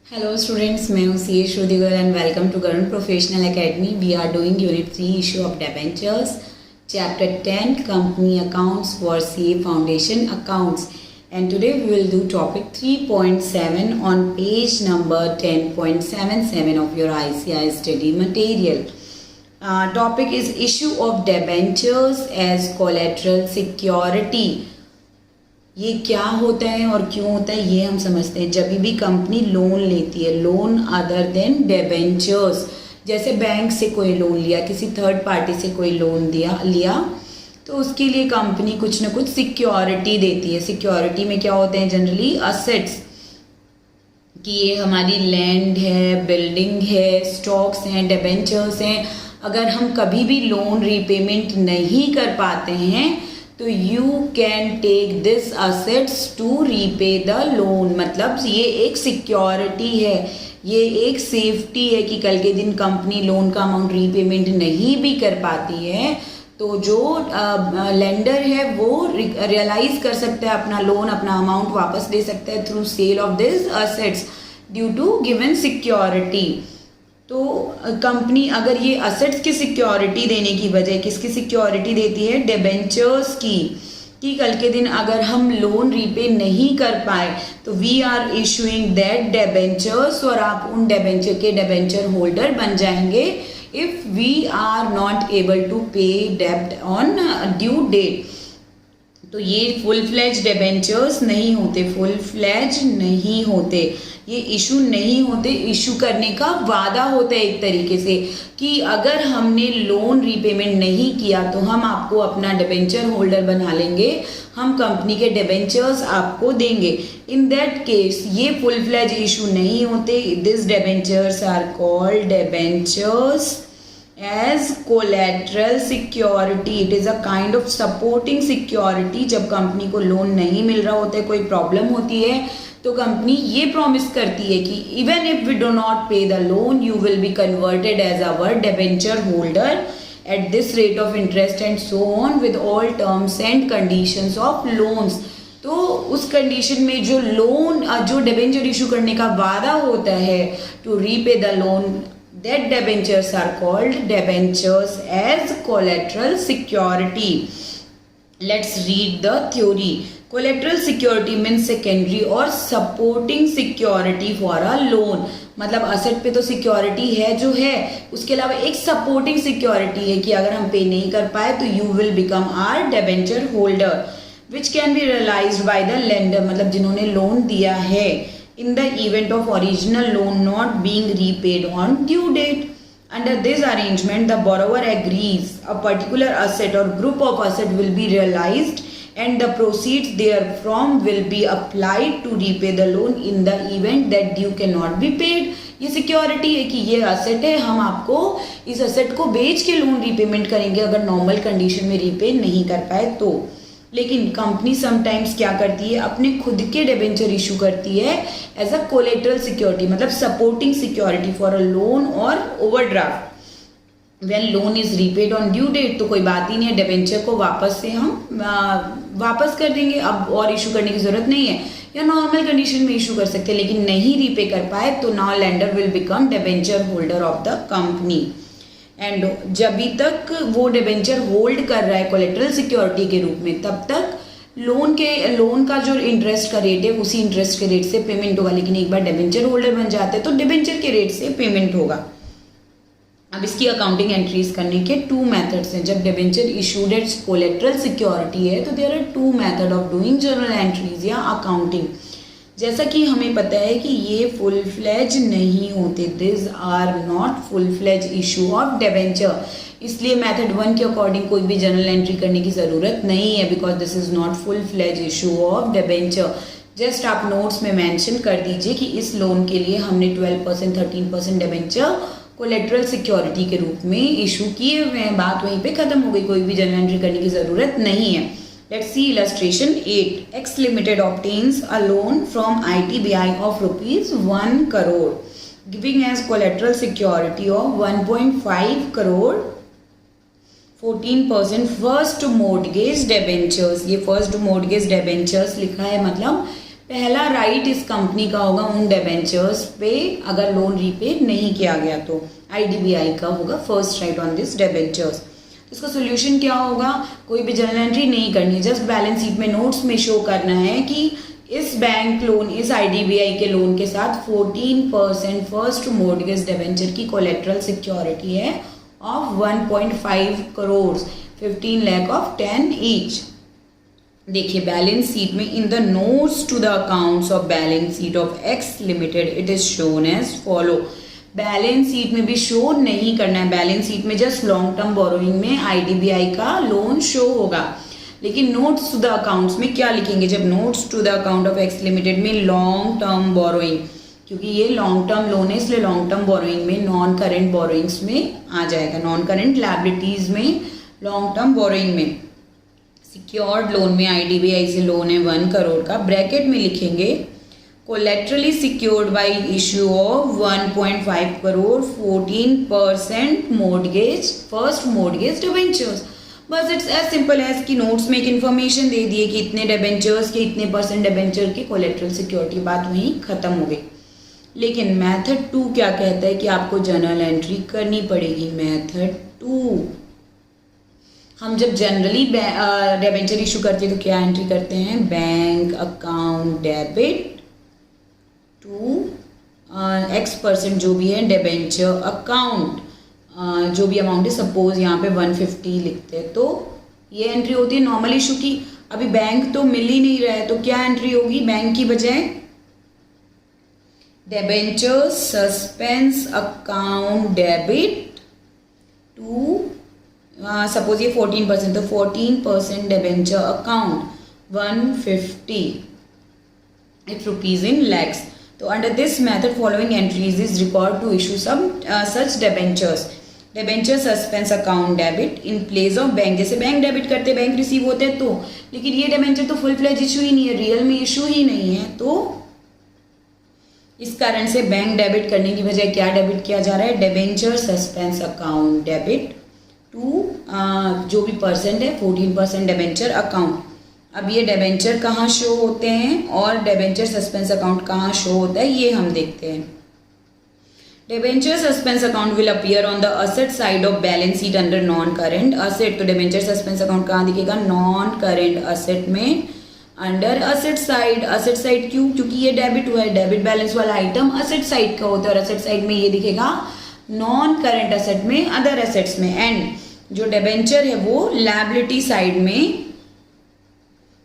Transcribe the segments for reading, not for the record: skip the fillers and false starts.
Hello students, मैं हूँ C Shruti Goyal and welcome to Garud professional academy. We are doing unit 3 issue of debentures, chapter 10 company accounts for CA foundation accounts, and today we will do topic 3.7 on page number 10.77 of your ICI study material. Topic is issue of debentures as collateral security. ये क्या होता है और क्यों होता है ये हम समझते हैं। जब भी कंपनी लोन लेती है, लोन अदर देन डिबेंचर्स, जैसे बैंक से कोई लोन लिया, किसी थर्ड पार्टी से कोई लोन लिया तो उसके लिए कंपनी कुछ ना कुछ सिक्योरिटी देती है। सिक्योरिटी में क्या होते हैं? जनरली असेट्स, कि ये हमारी लैंड है, बिल्डिंग है, स्टॉक्स हैं, डिबेंचर्स हैं। अगर हम कभी भी लोन रीपेमेंट नहीं कर पाते हैं तो you can take this assets to repay the loan. मतलब ये एक सिक्योरिटी है, ये एक सेफ्टी है कि कल के दिन कंपनी लोन का अमाउंट रीपेमेंट नहीं भी कर पाती है तो जो लेंडर है वो रियलाइज कर सकता है अपना लोन, अपना अमाउंट वापस दे सकता है through sale of this assets due to given security. तो कंपनी अगर ये असेट्स की सिक्योरिटी देने की बजाय किसकी सिक्योरिटी देती है? डिबेंचर्स की, कि कल के दिन अगर हम लोन रीपे नहीं कर पाए तो we are issuing that debentures, और आप उन डिबेंचर के डिबेंचर होल्डर बन जाएंगे if we are not able to pay डेब्ट ऑन ड्यू डेट। तो ये फुल फ्लेज डिबेंचर्स नहीं होते, फुल फ्लेज नहीं होते, ये इशू नहीं होते। इशू करने का वादा होता है एक तरीके से कि अगर हमने लोन रीपेमेंट नहीं किया तो हम आपको अपना डिबेंचर होल्डर बना लेंगे, हम कंपनी के डिबेंचर्स आपको देंगे। इन दैट केस ये फुल फ्लेज इशू नहीं होते। This debentures are called debentures as collateral security. It is a kind of supporting security. जब कंपनी को लोन नहीं मिल रहा होता है, कोई प्रॉब्लम होती है, तो कंपनी ये प्रॉमिस करती है कि even if we do not pay the loan you will be converted as our debenture holder at this rate of interest and so on with all terms and conditions of loans. तो उस condition में जो loan, जो debenture issue करने का वादा होता है to repay the loan, that debentures are called debentures as collateral security. Let's read the theory. Collateral security means secondary or supporting security for a loan. मतलब असेट पे तो सिक्योरिटी है जो है, उसके अलावा एक सपोर्टिंग सिक्योरिटी है कि अगर हम पे नहीं कर पाए तो you will become our debenture holder which can be realised by the lender. मतलब जिन्होंने लोन दिया है, in the event of original loan not being repaid on due date. Under this arrangement, the borrower agrees a particular asset or group of asset will be realized and the proceeds therefrom will be applied to repay the loan in the event that due cannot be paid. ये security है कि ये asset है, हम आपको इस asset को बेच के लोन रीपेमेंट करेंगे अगर नॉर्मल कंडीशन में रीपे नहीं कर पाए तो। लेकिन कंपनी समटाइम्स क्या करती है, अपने खुद के डिबेंचर इशू करती है एज अ कोलेटरल सिक्योरिटी, मतलब supporting security for a loan और overdraft. When loan is repaid on due date तो कोई बात ही नहीं है, डिबेंचर को वापस से हम वापस कर देंगे, अब और इशू करने की जरूरत नहीं है, या नॉर्मल कंडीशन में इशू कर सकते हैं। लेकिन नहीं रीपे कर पाए तो now lender will become debenture holder of the company. And जब तक वो डिबेंचर होल्ड कर रहा है कोलेटरल सिक्योरिटी के रूप में, तब तक लोन का जो इंटरेस्ट का रेट है उसी इंटरेस्ट के रेट से पेमेंट होगा। लेकिन एक बार डिबेंचर होल्डर बन जाते हैं तो डिबेंचर के रेट से पेमेंट होगा। अब इसकी अकाउंटिंग एंट्रीज करने के 2 मेथड्स हैं। जब debenture issued as collateral security है तो there are 2 method of doing journal entries या अकाउंटिंग। जैसा कि हमें पता है कि ये फुल फ्लेज नहीं होते, this are not full fledge issue of debenture, इसलिए मेथड 1 के अकॉर्डिंग कोई भी जर्नल एंट्री करने की ज़रूरत नहीं है because this is not full fledge issue of debenture. Just आप नोट्स में मेंशन कर दीजिए कि इस लोन के लिए हमने 12% 13% डिबेंचर कोलेटरल सिक्योरिटी के रूप में इशू किए हुए हैं, बात वहीं पे खत्म हो गई, कोई भी जर्नल एंट्री करने की ज़रूरत नहीं है। Let's see illustration 8. X Limited obtains a loan from ITBI of rupees 1 crore, giving as collateral security of 1.5 crore 14% first mortgage debentures. ये first mortgage debentures लिखा है, मतलब पहला राइट इस कंपनी का होगा उन डिबेंचर्स पे अगर लोन रीपे नहीं किया गया तो आईडीबीआई का होगा first right on this debentures. इसका सोल्यूशन क्या होगा, कोई भी जर्नल एंट्री नहीं करनी है, जस्ट बैलेंस शीट में नोट्स में शो करना है कि इस बैंक लोन, इस आईडीबीआई के लोन के साथ 14% फर्स्ट मॉर्गेज डिबेंचर की कोलेट्रल सिक्योरिटी है of 1.5 crore 15 lakh of 10 each. देखिए बैलेंस शीट में in the notes to the accounts of balance sheet of X limited it is shown as follow. Balance sheet में भी show नहीं करना है, बैलेंस शीट में जस्ट लॉन्ग टर्म बोरोइंग में IDBI का लोन शो होगा, लेकिन नोट्स टू द अकाउंट्स में क्या लिखेंगे, जब notes to the account of X limited में लॉन्ग टर्म बोरोइंग, क्योंकि ये लॉन्ग टर्म लोन है इसलिए लॉन्ग टर्म बोरोइंग में नॉन करेंट बोरोइंग्स में आ जाएगा, नॉन करेंट लायबिलिटीज में लॉन्ग टर्म बोरोइंग में। सिक्योर्ड लोन में आईडीबीआई से लोन है 1 करोड़ का, ब्रैकेट में लिखेंगे collaterally secured by issue of 1.5 crore 14% mortgage first mortgage debentures. बस इट्स एज सिंपल एज कि नोट्स में एक इन्फॉर्मेशन दे दिए कि इतने डिबेंचर्स के इतने % डिबेंचर के कोलेट्रल सिक्योरिटी, बात वहीं खत्म हो गई। लेकिन मेथड 2 क्या कहता है कि आपको जर्नल एंट्री करनी पड़ेगी। मेथड 2 हम जब जनरली डिबेंचर इशू करते हैं तो क्या एंट्री करते हैं, bank account debit to X% जो भी है डिबेंचर अकाउंट, जो भी अमाउंट है, सपोज यहाँ पे 150 लिखते हैं तो ये एंट्री होती है नॉर्मल इशू की। अभी बैंक तो मिल ही नहीं रहा है तो क्या एंट्री होगी, बैंक की बजाय debenture suspense account debit to suppose ये 14% तो 14% debenture account 150 it rupees in lakhs. तो under this method following entries is record to issue some such debentures, debenture suspense account debit in place of bank. जैसे bank debit करते bank receive होते हैं तो, लेकिन ये डिबेंचर तो फुल फ्लेज इशू ही नहीं है, रियल में इशू ही नहीं है, तो इस कारण से बैंक डेबिट करने की बजाय क्या डेबिट किया जा रहा है, debenture suspense account debit to जो भी % है 14% डिबेंचर अकाउंट। अब ये डिबेंचर कहाँ शो होते हैं और डिबेंचर सस्पेंस अकाउंट कहाँ शो होता है ये हम देखते हैं। Debenture suspense account will appear on the asset side of balance sheet under non current asset. तो डिबेंचर सस्पेंस अकाउंट कहाँ दिखेगा, नॉन करेंट असेट में under asset side. Asset side क्यों, क्योंकि ये डेबिट हुआ है, डेबिट बैलेंस वाला आइटम असेट साइड का होता है और असेट साइड में ये दिखेगा नॉन करेंट असेट में, अदर असेट्स में। एंड जो डिबेंचर है वो लायबिलिटी साइड में,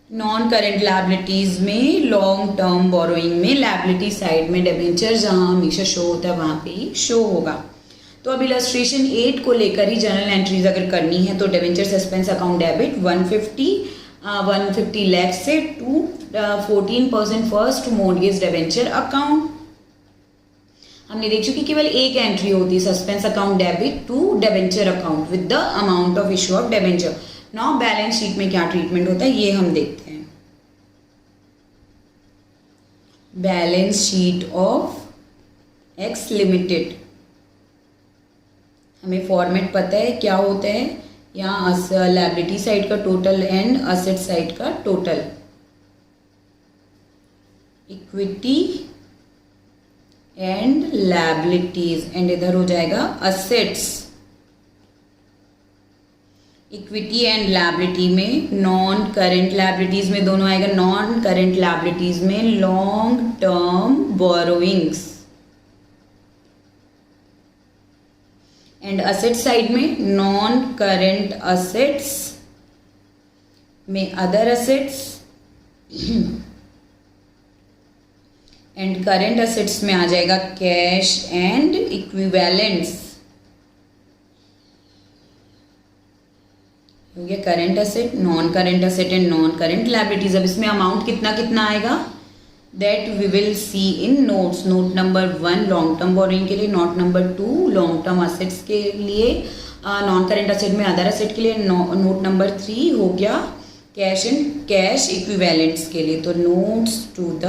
नॉन करेंट लायबिलिटीज में, लॉन्ग टर्म बोरोइंग में लायबिलिटी साइड में डिबेंचर जहां हमेशा शो होता है वहां पे ही शो होगा। तो अब इलस्ट्रेशन 8 को लेकर ही जनरल एंट्रीज अगर करनी है तो debenture suspense account debit 150 lakh से to 14% first mortgage debenture account. हमने देख चुकी केवल एक एंट्री होती है, suspense account debit to debenture account with the amount of issue of debenture. Now balance sheet में क्या ट्रीटमेंट होता है ये हम देखते हैं। Balance sheet of X limited, हमें फॉर्मेट पता है क्या होता है, यहाँ लायबिलिटी साइड का टोटल एंड असेट साइड का total, equity and liabilities, and इधर हो जाएगा असेट्स। इक्विटी एंड लायबिलिटी में नॉन करेंट लायबिलिटीज में दोनों आएगा, नॉन करेंट लायबिलिटीज में long term borrowings, and asset side में नॉन करेंट असेट्स में other assets, and current assets में आ जाएगा कैश एंड इक्विवेलेंट्स। हो गया current asset, non current asset and non current liabilities. अब इसमें अमाउंट कितना कितना आएगा that we will see in notes. Note number 1 long term borrowing के लिए, note number 2 long term assets के लिए, नॉन करेंट असेट में अदर असेट के लिए, नोट नंबर 3 हो गया कैश एंड कैश इक्विवेलेंट्स के लिए। तो नोट्स टू द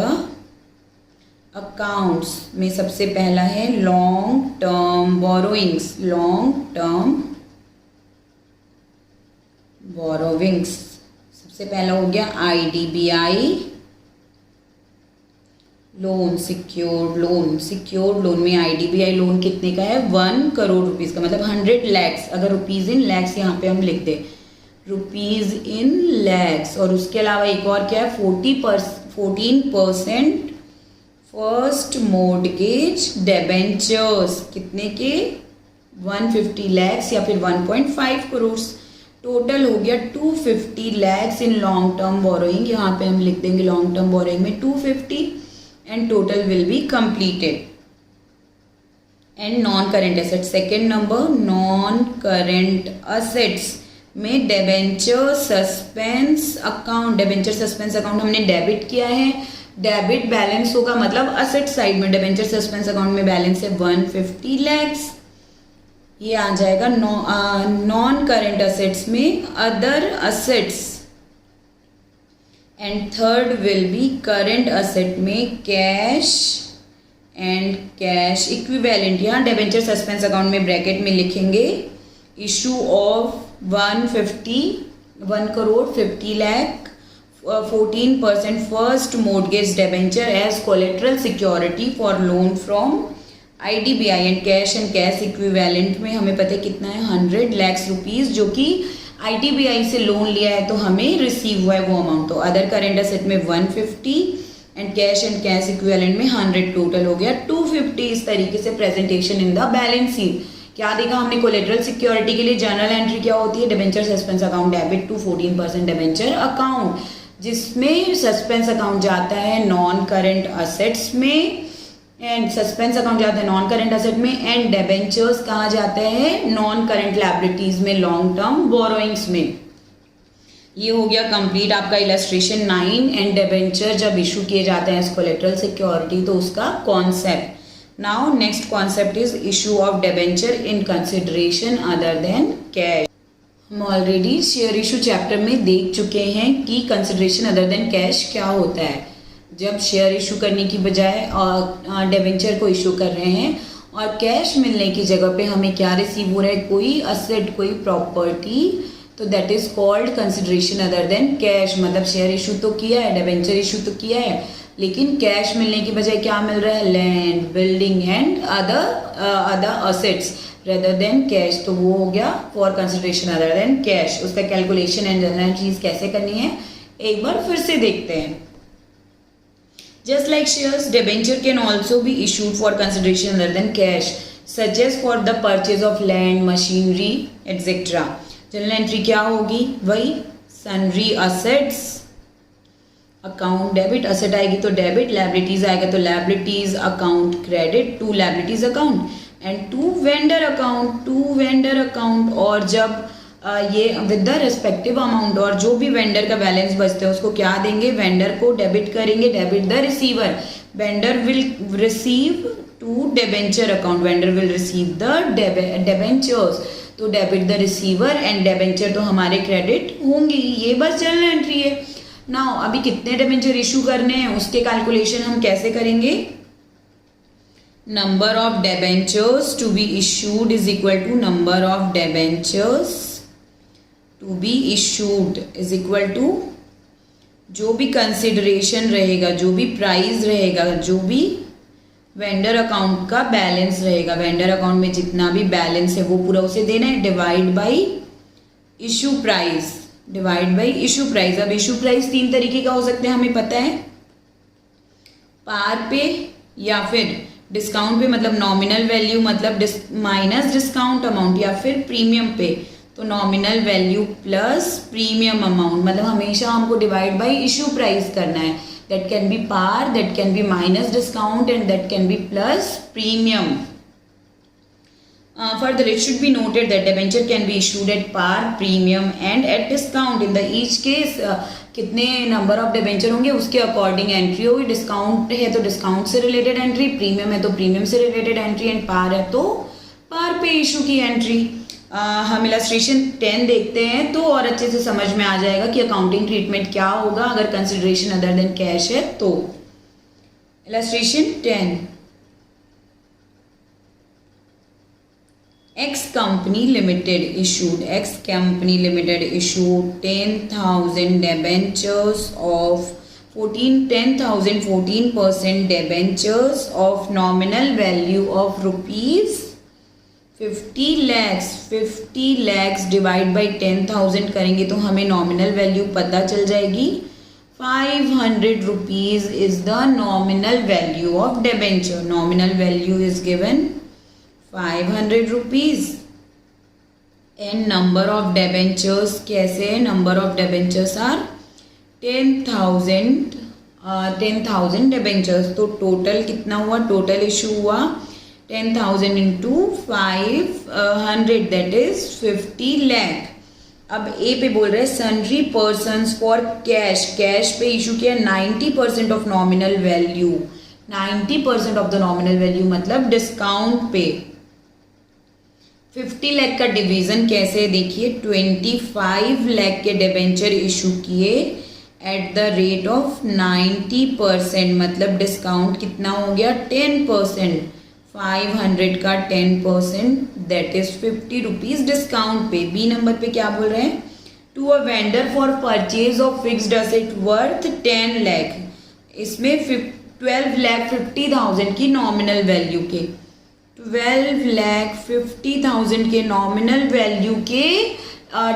अकाउंट्स में सबसे पहला है long term borrowings, long term borrowings. सबसे पहला हो गया आईडीबीआई लोन, सिक्योर्ड लोन में IDBI लोन कितने का है? 1 करोड़ रुपीज़ का, मतलब 100 लैक्स। अगर रुपीज़ इन लैक्स यहाँ पे हम लिख दें, रुपीज़ इन लैक्स। और उसके अलावा एक और क्या है? 14% फर्स्ट मॉर्गेज डिबेंचर्स, कितने के? 150 लैक्स या फिर 1.5 करोड़। टोटल हो गया 250 lakhs in long term borrowing. यहाँ पे हम लिख देंगे लॉन्ग टर्म बोरोइंग में 250 and total will be completed. And non current asset, second number, non current assets में debenture suspense account. Debenture suspense account हमने डेबिट किया है, डेबिट बैलेंस होगा, मतलब असेट साइड में डिबेंचर सस्पेंस अकाउंट में balance है 150 लैक्स। ये आ जाएगा नॉन करेंट असेट्स में other assets. And third will be current asset में कैश एंड कैश इक्विवेलेंट। यहाँ डिबेंचर सस्पेंस अकाउंट में ब्रैकेट में लिखेंगे issue of 1 crore 50 lakh 14% first mortgage debenture as collateral security for loan from IDBI and cash equivalent में हमें पता है कितना है? 100 लैक्स रुपीज़, जो कि IDBI से लोन लिया है तो हमें रिसीव हुआ है वो अमाउंट। तो अदर करेंट असेट में 150 एंड कैश इक्विवेलेंट में 100, टोटल हो गया 250। इस तरीके से presentation in the balance sheet. क्या देखा हमने? कोलेटरल सिक्योरिटी के लिए जर्नल एंट्री क्या होती है? Debenture suspense account debit to 14% debenture account, जिसमें सस्पेंस अकाउंट जाता है नॉन करेंट असेट्स में एंड सस्पेंस अकाउंट जाता है नॉन करेंट असेट में, एंड डिबेंचर्स कहाँ जाते हैं? नॉन करेंट लायबिलिटीज में, लॉन्ग टर्म बोरोइंग्स में। ये हो गया कंप्लीट आपका इलस्ट्रेशन 9। एंड डिबेंचर जब इशू किए जाते हैं एज कोलेटरल सिक्योरिटी तो उसका concept. Now next concept is issue of debenture in consideration other than cash. हम ऑलरेडी शेयर इशू चैप्टर में देख चुके हैं कि कंसिडरेशन अदर देन कैश क्या होता है। जब शेयर इशू करने की बजाय डिबेंचर को इशू कर रहे हैं और कैश मिलने की जगह पे हमें क्या रिसीव हो रहा है? कोई असेट, कोई प्रॉपर्टी, तो that is called consideration other than cash. मतलब शेयर इशू तो किया है, डिबेंचर इशू तो किया है, लेकिन कैश मिलने की बजाय क्या मिल रहा है? Land, building and other assets rather than cash. तो वो हो गया for consideration other than cash. उसका कैलकुलेशन एंड जनरल एंट्रीज कैसे करनी है एक बार फिर से देखते हैं। Just like shares, debenture can also be issued for consideration other than cash, such as for the purchase of land, machinery, etc. Journal entry क्या होगी? वही sundry assets account debit, asset आएगी तो debit, liabilities आएगा तो liabilities account credit to liabilities account and to vendor account। और जब ये विद द रेस्पेक्टिव अमाउंट, और जो भी वेंडर का बैलेंस बचता है उसको क्या देंगे? वेंडर को डेबिट करेंगे, debit the receiver. Vendor will receive to debenture account, vendor will receive the debentures, तो debit the receiver and debenture तो हमारे क्रेडिट होंगे। ये बस जर्नल एंट्री है। नाउ अभी कितने डिबेंचर इशू करने हैं उसके कैलकुलेशन हम कैसे करेंगे? Number of debentures to be issued is equal to number of debentures to be issued is equal to जो भी कंसिडरेशन रहेगा, जो भी प्राइस रहेगा, जो भी वेंडर अकाउंट का बैलेंस रहेगा, वेंडर अकाउंट में जितना भी बैलेंस है वो पूरा उसे देना है, divide by issue price, divide by issue price. अब इशू प्राइस 3 तरीके का हो सकता है हमें पता है, पार पे या फिर डिस्काउंट पे, मतलब नॉमिनल वैल्यू मतलब माइनस डिस्काउंट अमाउंट, या फिर प्रीमियम पे तो nominal value plus premium amount. मतलब हमेशा हमको डिवाइड बाय इशू प्राइस करना है। That can be par, that can be minus discount and that can be plus premium. Further, it should be noted that debenture can be issued at par, premium and at discount. In the each case, कितने number of debenture होंगे उसके according entry होगी। Discount है तो discount से related entry, premium है तो premium से रिलेटेड एंट्री, एंड पार है तो पार पे इशू की एंट्री। हम इलस्ट्रेशन 10 देखते हैं तो और अच्छे से समझ में आ जाएगा कि अकाउंटिंग ट्रीटमेंट क्या होगा अगर कंसिडरेशन अदर देन कैश है तो। Illustration 10, X company limited issued 10,000 debentures of 14% debentures of nominal value of rupees 50 lakhs divide by 10,000 करेंगे तो हमें नॉमिनल वैल्यू पता चल जाएगी. 500 rupees is the nominal value of debenture. Nominal value is given 500 rupees. And number of debentures कैसे है? Number of debentures are 10,000 debentures. तो total कितना हुआ? टोटल इशू हुआ 10,000 into 500 that is 50 lakh. अब ए पे बोल रहे हैं sundry persons for cash. Cash पे इशू किया 90% of nominal value. 90% of the nominal value मतलब डिस्काउंट पे. 50 लाख का डिवीजन कैसे देखिए. 25 लाख के डिबेंचर इशू किए एट द रेट ऑफ 90%, मतलब डिस्काउंट कितना हो गया 10%. 500 का 10% दैट इज 50 रुपीज डिस्काउंट पे. बी नंबर पे क्या बोल रहे हैं? To a vendor for purchase of fixed asset worth 10 lakh. इसमें 12,50,000 की नॉमिनल वैल्यू के 12,50,000 के नॉमिनल वैल्यू के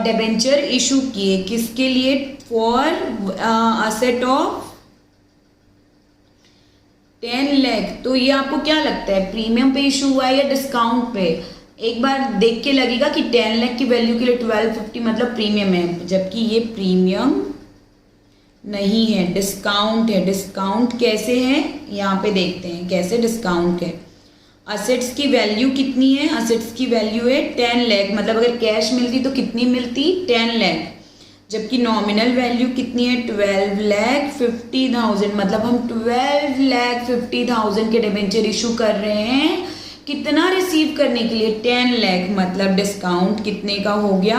डिबेंचर इशू किए. किसके लिए? For asset of 10 lakh. तो ये आपको क्या लगता है प्रीमियम पे इशू हुआ है या डिस्काउंट पे? एक बार देख के लगेगा कि 10 लाख की वैल्यू के लिए 1250 मतलब प्रीमियम है, जबकि ये प्रीमियम नहीं है, डिस्काउंट है. डिस्काउंट कैसे है यहाँ पे देखते हैं कैसे डिस्काउंट है. असेट्स की वैल्यू कितनी है? असेट्स की वैल्यू है 10 लाख, मतलब अगर कैश मिलती तो कितनी मिलती? 10 लाख. जबकि नॉमिनल वैल्यू कितनी है? 12,50,000, मतलब हम 12,50,000 के डिबेंचर इशू कर रहे हैं. कितना रिसीव करने के लिए? 10 लाख, मतलब डिस्काउंट कितने का हो गया?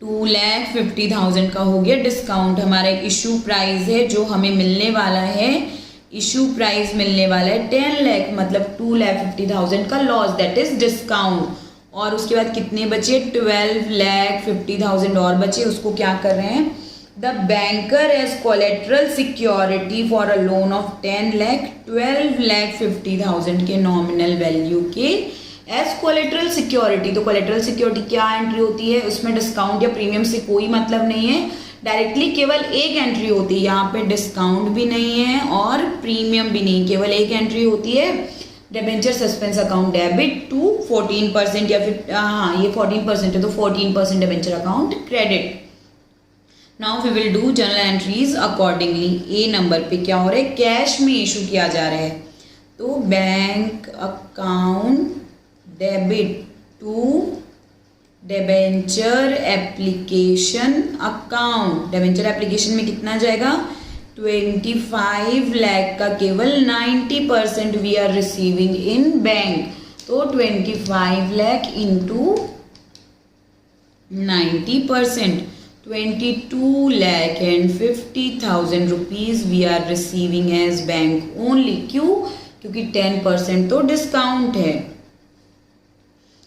2,50,000 का हो गया डिस्काउंट. हमारा इशू प्राइस है जो हमें मिलने वाला है. इशू प्राइस मिलने वाला है 10 लाख, मतलब 2,50,000 का लॉस दैट इज डिस्काउंट. और उसके बाद कितने बचे? 12,50,000 और बचे. उसको क्या कर रहे हैं? The banker as collateral security for a loan of 10 lakh 12,50,000 के नॉमिनल वैल्यू के एज कोलेट्रल सिक्योरिटी. तो कोलेट्रल सिक्योरिटी क्या एंट्री होती है? उसमें डिस्काउंट या प्रीमियम से कोई मतलब नहीं है, डायरेक्टली केवल एक एंट्री होती है. यहाँ पे डिस्काउंट भी नहीं है और प्रीमियम भी नहीं, केवल एक एंट्री होती है debenture suspense account debit to 14% या फिर हाँ ये 14% है तो 14% debenture account credit. Now we will do journal entries accordingly. A number पे क्या हो रहा है? कैश में इशू किया जा रहा है तो bank account debit to debenture application account. Debenture application में कितना जाएगा? 25 लाख का केवल 90% we are receiving in bank. तो 25 lakh into 90%, 22,50,000 rupees we are receiving as bank only. क्यों? क्योंकि 10% तो डिस्काउंट है.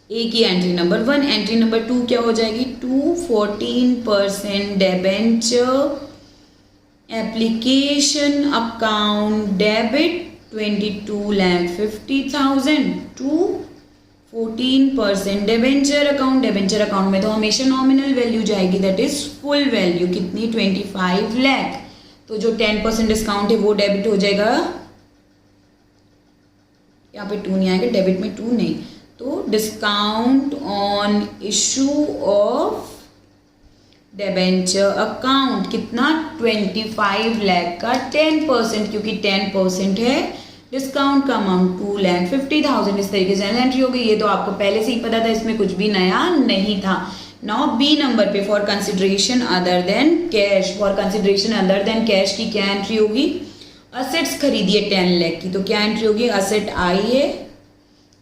ए की एंट्री नंबर 1. एंट्री नंबर 2 क्या हो जाएगी? 14% debenture application account debit 22,50,000 to 14% debenture account. Debenture account में तो हमेशा नॉमिनल वैल्यू जाएगी दैट इज फुल वैल्यू. कितनी? 25 लाख. तो जो 10% डिस्काउंट है वो डेबिट हो जाएगा. यहाँ पे 2 नहीं आएगा, डेबिट में 2 नहीं. तो discount on issue of debenture account कितना? 25 लाख का 10%, क्योंकि 10% है डिस्काउंट का अमाउंट 2,50,000. इस तरीके से एंट्री हो गई. ये तो आपको पहले से ही पता था, इसमें कुछ भी नया नहीं था. नाउ बी नंबर पे for consideration other than cash. For consideration other than cash की क्या एंट्री होगी? असेट्स खरीदिए 10 लाख की तो क्या एंट्री होगी? असेट आई है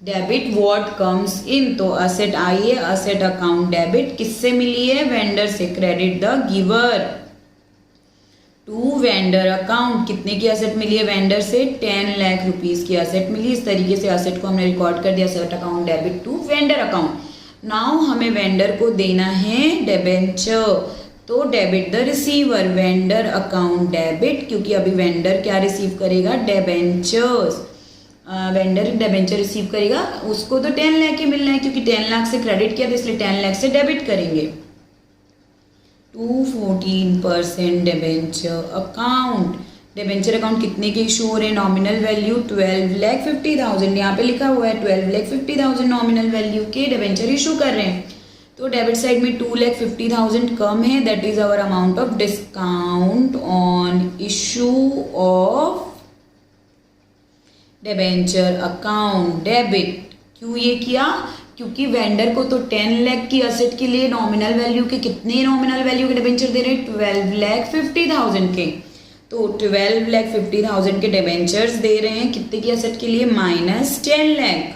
डेबिट व्हाट कम्स इन. तो असेट आई है, असेट अकाउंट डेबिट किससे मिली है? वेंडर से. Credit the giver to vendor account. कितने की असेट मिली है वेंडर से? 10 लाख रुपीज की असेट मिली. इस तरीके से असेट को हमने रिकॉर्ड कर दिया asset account debit to vendor account. Now हमें वेंडर को देना है डिबेंचर तो debit the receiver, vendor account debit, क्योंकि अभी वेंडर क्या रिसीव करेगा, डेबेंचर्स। वेंडर डेबेंचर रिसीव करेगा, उसको तो 10 लाख ही मिलना है क्योंकि 10 लाख से क्रेडिट किया तो इसलिए 10 लाख से डेबिट करेंगे। 14% डेबेंचर अकाउंट, डेबेंचर अकाउंट कितने के इशू हो रहे हैं, नॉमिनल वैल्यू 12,50,000, यहाँ पे लिखा हुआ है 12,50,000 नॉमिनल वैल्यू के डेबेंचर इशू कर रहे हैं। तो डेबिट साइड में 2,50,000 कम है, that is our amount of discount on issue of debenture account debit. क्यों ये किया, क्योंकि वेंडर को तो 10 लाख की असेट के लिए नॉमिनल वैल्यू के कितने नॉमिनल वैल्यू के डिबेंचर दे रहे हैं, 12,50,000 के। तो 12,50,000 के डिबेंचर्स दे रहे हैं कितने की असेट के लिए, -10 लाख।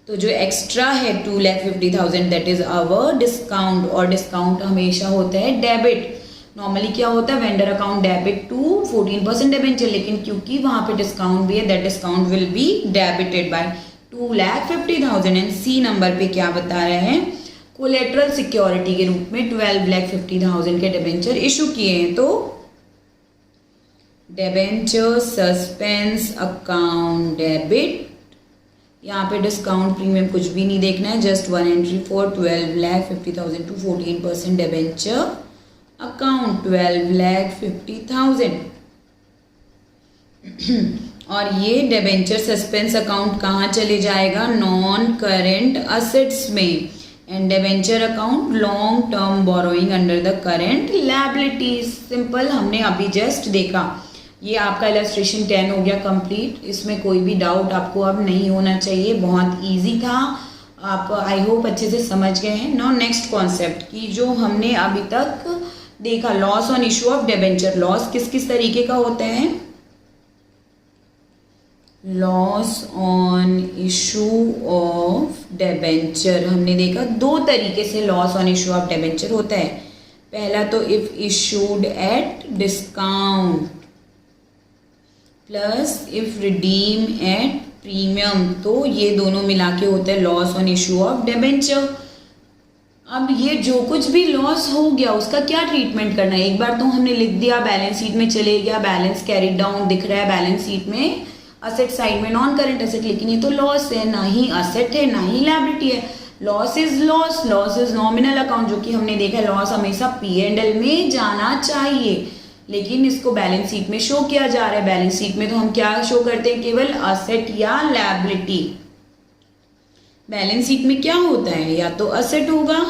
तो जो एक्स्ट्रा है 2,50,000 दैट इज आवर डिस्काउंट, और डिस्काउंट हमेशा होता है डेबिट। नॉर्मली क्या होता है, vendor account debit to 14% debenture, लेकिन क्योंकि वहां पे डिस्काउंट भी है that discount will be debited by 2,50,000। And C number पे क्या बता रहे हैं, कोलेटरल सिक्योरिटी के रूप में 12,50,000 के डिबेंचर इशू किए हैं। तो डिबेंचर सस्पेंस अकाउंट डेबिट, यहाँ पे डिस्काउंट प्रीमियम कुछ भी नहीं देखना है, just one entry for 12,50,000 to 14% debenture account 12,50,000। और ये डिबेंचर सस्पेंस अकाउंट कहाँ चले जाएगा, नॉन करेंट असेट्स में। And debenture account long term borrowing under the current liabilities. Simple, हमने अभी जस्ट देखा। ये आपका इलस्ट्रेशन 10 हो गया कंप्लीट, इसमें कोई भी डाउट आपको अब नहीं होना चाहिए, बहुत इजी था, आप आई होप अच्छे से समझ गए हैं। नाउ नेक्स्ट कॉन्सेप्ट की जो हमने अभी तक देखा, loss on issue of debenture. Loss किस किस तरीके का होता है, loss on issue of debenture हमने देखा 2 तरीके से loss on issue of debenture होता है। पहला तो if issued at discount plus if redeem at premium, तो ये दोनों मिला के होता है loss on issue of debenture. अब ये जो कुछ भी लॉस हो गया उसका क्या ट्रीटमेंट करना है, एक बार तो हमने लिख दिया, बैलेंस शीट में चले गया, बैलेंस कैरिड डाउन दिख रहा है बैलेंस शीट में, असेट साइड में नॉन करेंट असेट, लेकिन ये तो लॉस है, ना ही असेट है ना ही लायबिलिटी है। Loss is loss, loss is nominal account, जो कि हमने देखा है लॉस हमेशा P&L में जाना चाहिए, लेकिन इसको बैलेंस शीट में शो किया जा रहा है। बैलेंस शीट में तो हम क्या शो करते हैं, केवल असेट या लायबिलिटी। बैलेंस शीट में क्या होता है, या तो असेट होगा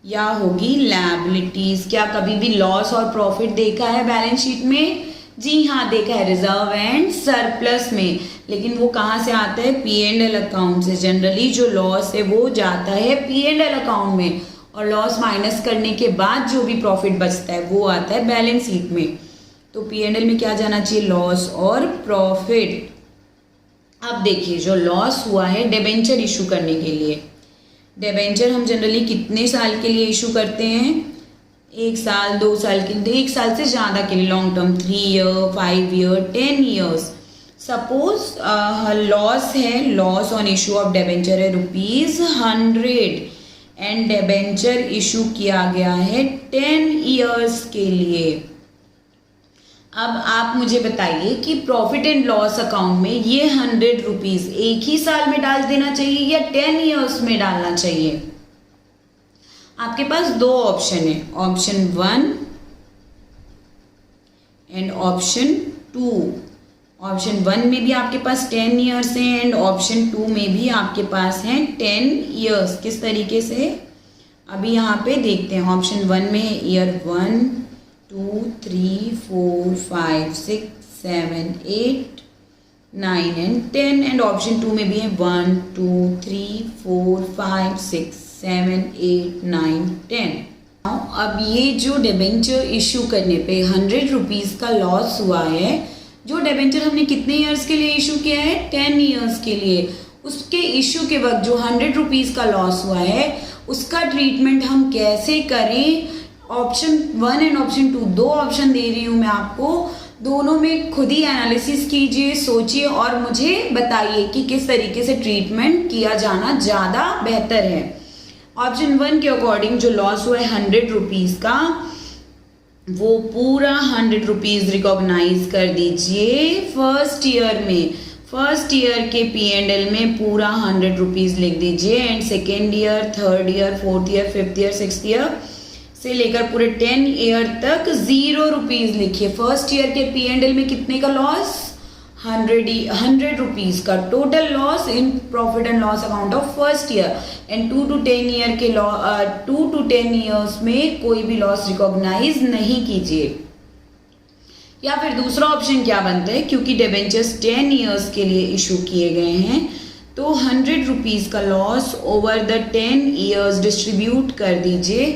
या होगी लायबिलिटीज। क्या कभी भी लॉस और प्रॉफिट देखा है बैलेंस शीट में, जी हाँ देखा है, रिजर्व एंड सरप्लस में, लेकिन वो कहाँ से आता है, P&L अकाउंट से। जनरली जो लॉस है वो जाता है P&L अकाउंट में, और लॉस माइनस करने के बाद जो भी प्रॉफिट बचता है वो आता है बैलेंस शीट में। तो P&L में क्या जाना चाहिए, लॉस और प्रॉफिट। अब देखिए जो लॉस हुआ है डिबेंचर इशू करने के लिए, डिबेंचर हम जनरली कितने साल के लिए इशू करते हैं, 1 साल 2 साल के लिए, 1 साल से ज़्यादा के लिए, long term 3 year 5 year 10 years. Suppose loss है, loss on issue of debenture है ₹100 एंड डिबेंचर इशू किया गया है 10 ईयर्स के लिए। अब आप मुझे बताइए कि प्रॉफिट एंड लॉस अकाउंट में ये ₹100 एक ही साल में डाल देना चाहिए या 10 ईयर्स में डालना चाहिए। आपके पास 2 ऑप्शन है, ऑप्शन 1 एंड ऑप्शन 2। ऑप्शन 1 में भी आपके पास 10 ईयर्स हैं एंड ऑप्शन 2 में भी आपके पास हैं 10 ईयर्स। किस तरीके से, अभी यहाँ पे देखते हैं। ऑप्शन 1 में है ईयर 1 2 3 4 5 6 7 8 9 एंड 10 एंड ऑप्शन 2 में भी है 1 2 3 4 5 6 7 8 9 10। अब ये जो डिबेंचर इशू करने पे ₹100 का लॉस हुआ है, जो डिबेंचर हमने कितने ईयर्स के लिए इशू किया है, 10 ईयर्स के लिए, उसके इशू के वक्त जो ₹100 का लॉस हुआ है उसका ट्रीटमेंट हम कैसे करें। ऑप्शन 1 एंड ऑप्शन 2 2 ऑप्शन दे रही हूँ मैं आपको, दोनों में खुद ही एनालिसिस कीजिए, सोचिए और मुझे बताइए कि किस तरीके से ट्रीटमेंट किया जाना ज़्यादा बेहतर है। ऑप्शन 1 के अकॉर्डिंग जो लॉस हुआ है 100 रुपीज़ का, वो पूरा 100 रुपीज़ रिकॉग्नाइज कर दीजिए फर्स्ट ईयर में। फर्स्ट ईयर के P&L में पूरा 100 रुपीज़ लिख दीजिए and second year, third year, fourth year, fifth year, sixth year से लेकर पूरे 10 ईयर तक 0 रुपीज़ लिखिए। फर्स्ट ईयर के P&L में कितने का लॉस? 100 रुपीज़ का total loss in profit and loss account of first year and 2 to 10 year के 2 to 10 ईयर्स में कोई भी लॉस रिकॉग्नाइज नहीं कीजिए। या फिर दूसरा ऑप्शन क्या बनता है, क्योंकि डिबेंचर्स 10 ईयर्स के लिए इशू किए गए हैं तो 100 रुपीज़ का loss over the 10 years distribute कर दीजिए।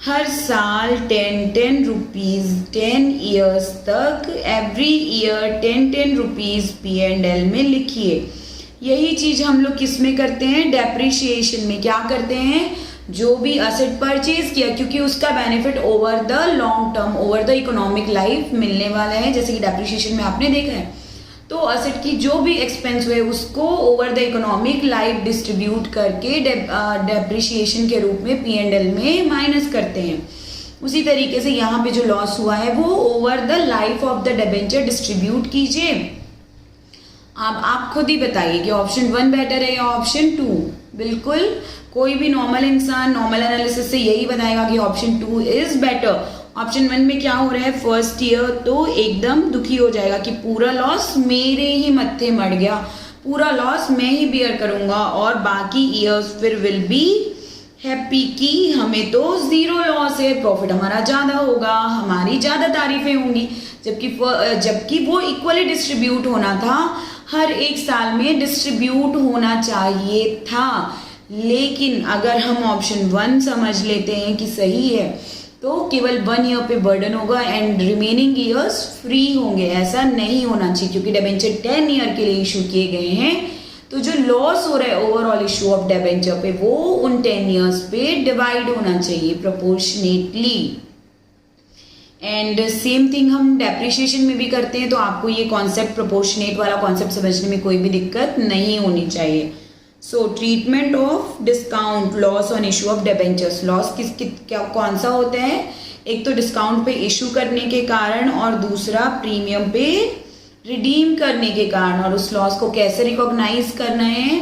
हर साल 10 रुपीज़ 10 ईयर्स तक एवरी ईयर 10 रुपीज़ P&L में लिखिए। यही चीज़ हम लोग किस में करते हैं? डेप्रिशिएशन में। क्या करते हैं? जो भी असेट परचेज किया, क्योंकि उसका benefit over the long term, over the economic life मिलने वाला है, जैसे कि डेप्रिशिएशन में आपने देखा है। तो असेट की जो भी एक्सपेंस हुए उसको over the economic life distribute करके डेप्रिशिएशन के रूप में P&L में माइनस करते हैं। उसी तरीके से यहाँ पे जो लॉस हुआ है वो over the life of the debenture distribute कीजिए। अब आप खुद ही बताइए कि ऑप्शन 1 बेटर है या ऑप्शन 2। बिल्कुल कोई भी नॉर्मल इंसान नॉर्मल एनालिसिस से यही बताएगा कि ऑप्शन 2 इज बेटर। ऑप्शन 1 में क्या हो रहा है, फर्स्ट ईयर तो एकदम दुखी हो जाएगा कि पूरा लॉस मेरे ही मत्थे मर गया, पूरा लॉस मैं ही बियर करूंगा, और बाकी ईयर्स फिर विल बी हैप्पी कि हमें तो 0 लॉस है, प्रॉफिट हमारा ज़्यादा होगा, हमारी ज़्यादा तारीफें होंगी। जबकि वो इक्वली डिस्ट्रीब्यूट होना था, हर एक साल में डिस्ट्रीब्यूट होना चाहिए था। लेकिन अगर हम ऑप्शन 1 समझ लेते हैं कि सही है तो केवल 1 ईयर पे बर्डन होगा एंड रिमेनिंग ईयर्स फ्री होंगे। ऐसा नहीं होना चाहिए, क्योंकि डिबेंचर 10 ईयर के लिए इशू किए गए हैं। तो जो लॉस हो रहा है ओवरऑल इशू ऑफ डिबेंचर पे, वो उन 10 ईयर्स पे डिवाइड होना चाहिए प्रोपोर्शनेटली। एंड सेम थिंग हम डेप्रिशिएशन में भी करते हैं, तो आपको ये कॉन्सेप्ट प्रोपोर्शनेट वाला कॉन्सेप्ट समझने में कोई भी दिक्कत नहीं होनी चाहिए। सो treatment of discount loss on issue of debentures. Loss कौन सा होता है? एक तो डिस्काउंट पे इशू करने के कारण और दूसरा प्रीमियम पे रिडीम करने के कारण। और उस लॉस को कैसे रिकॉग्नाइज करना है?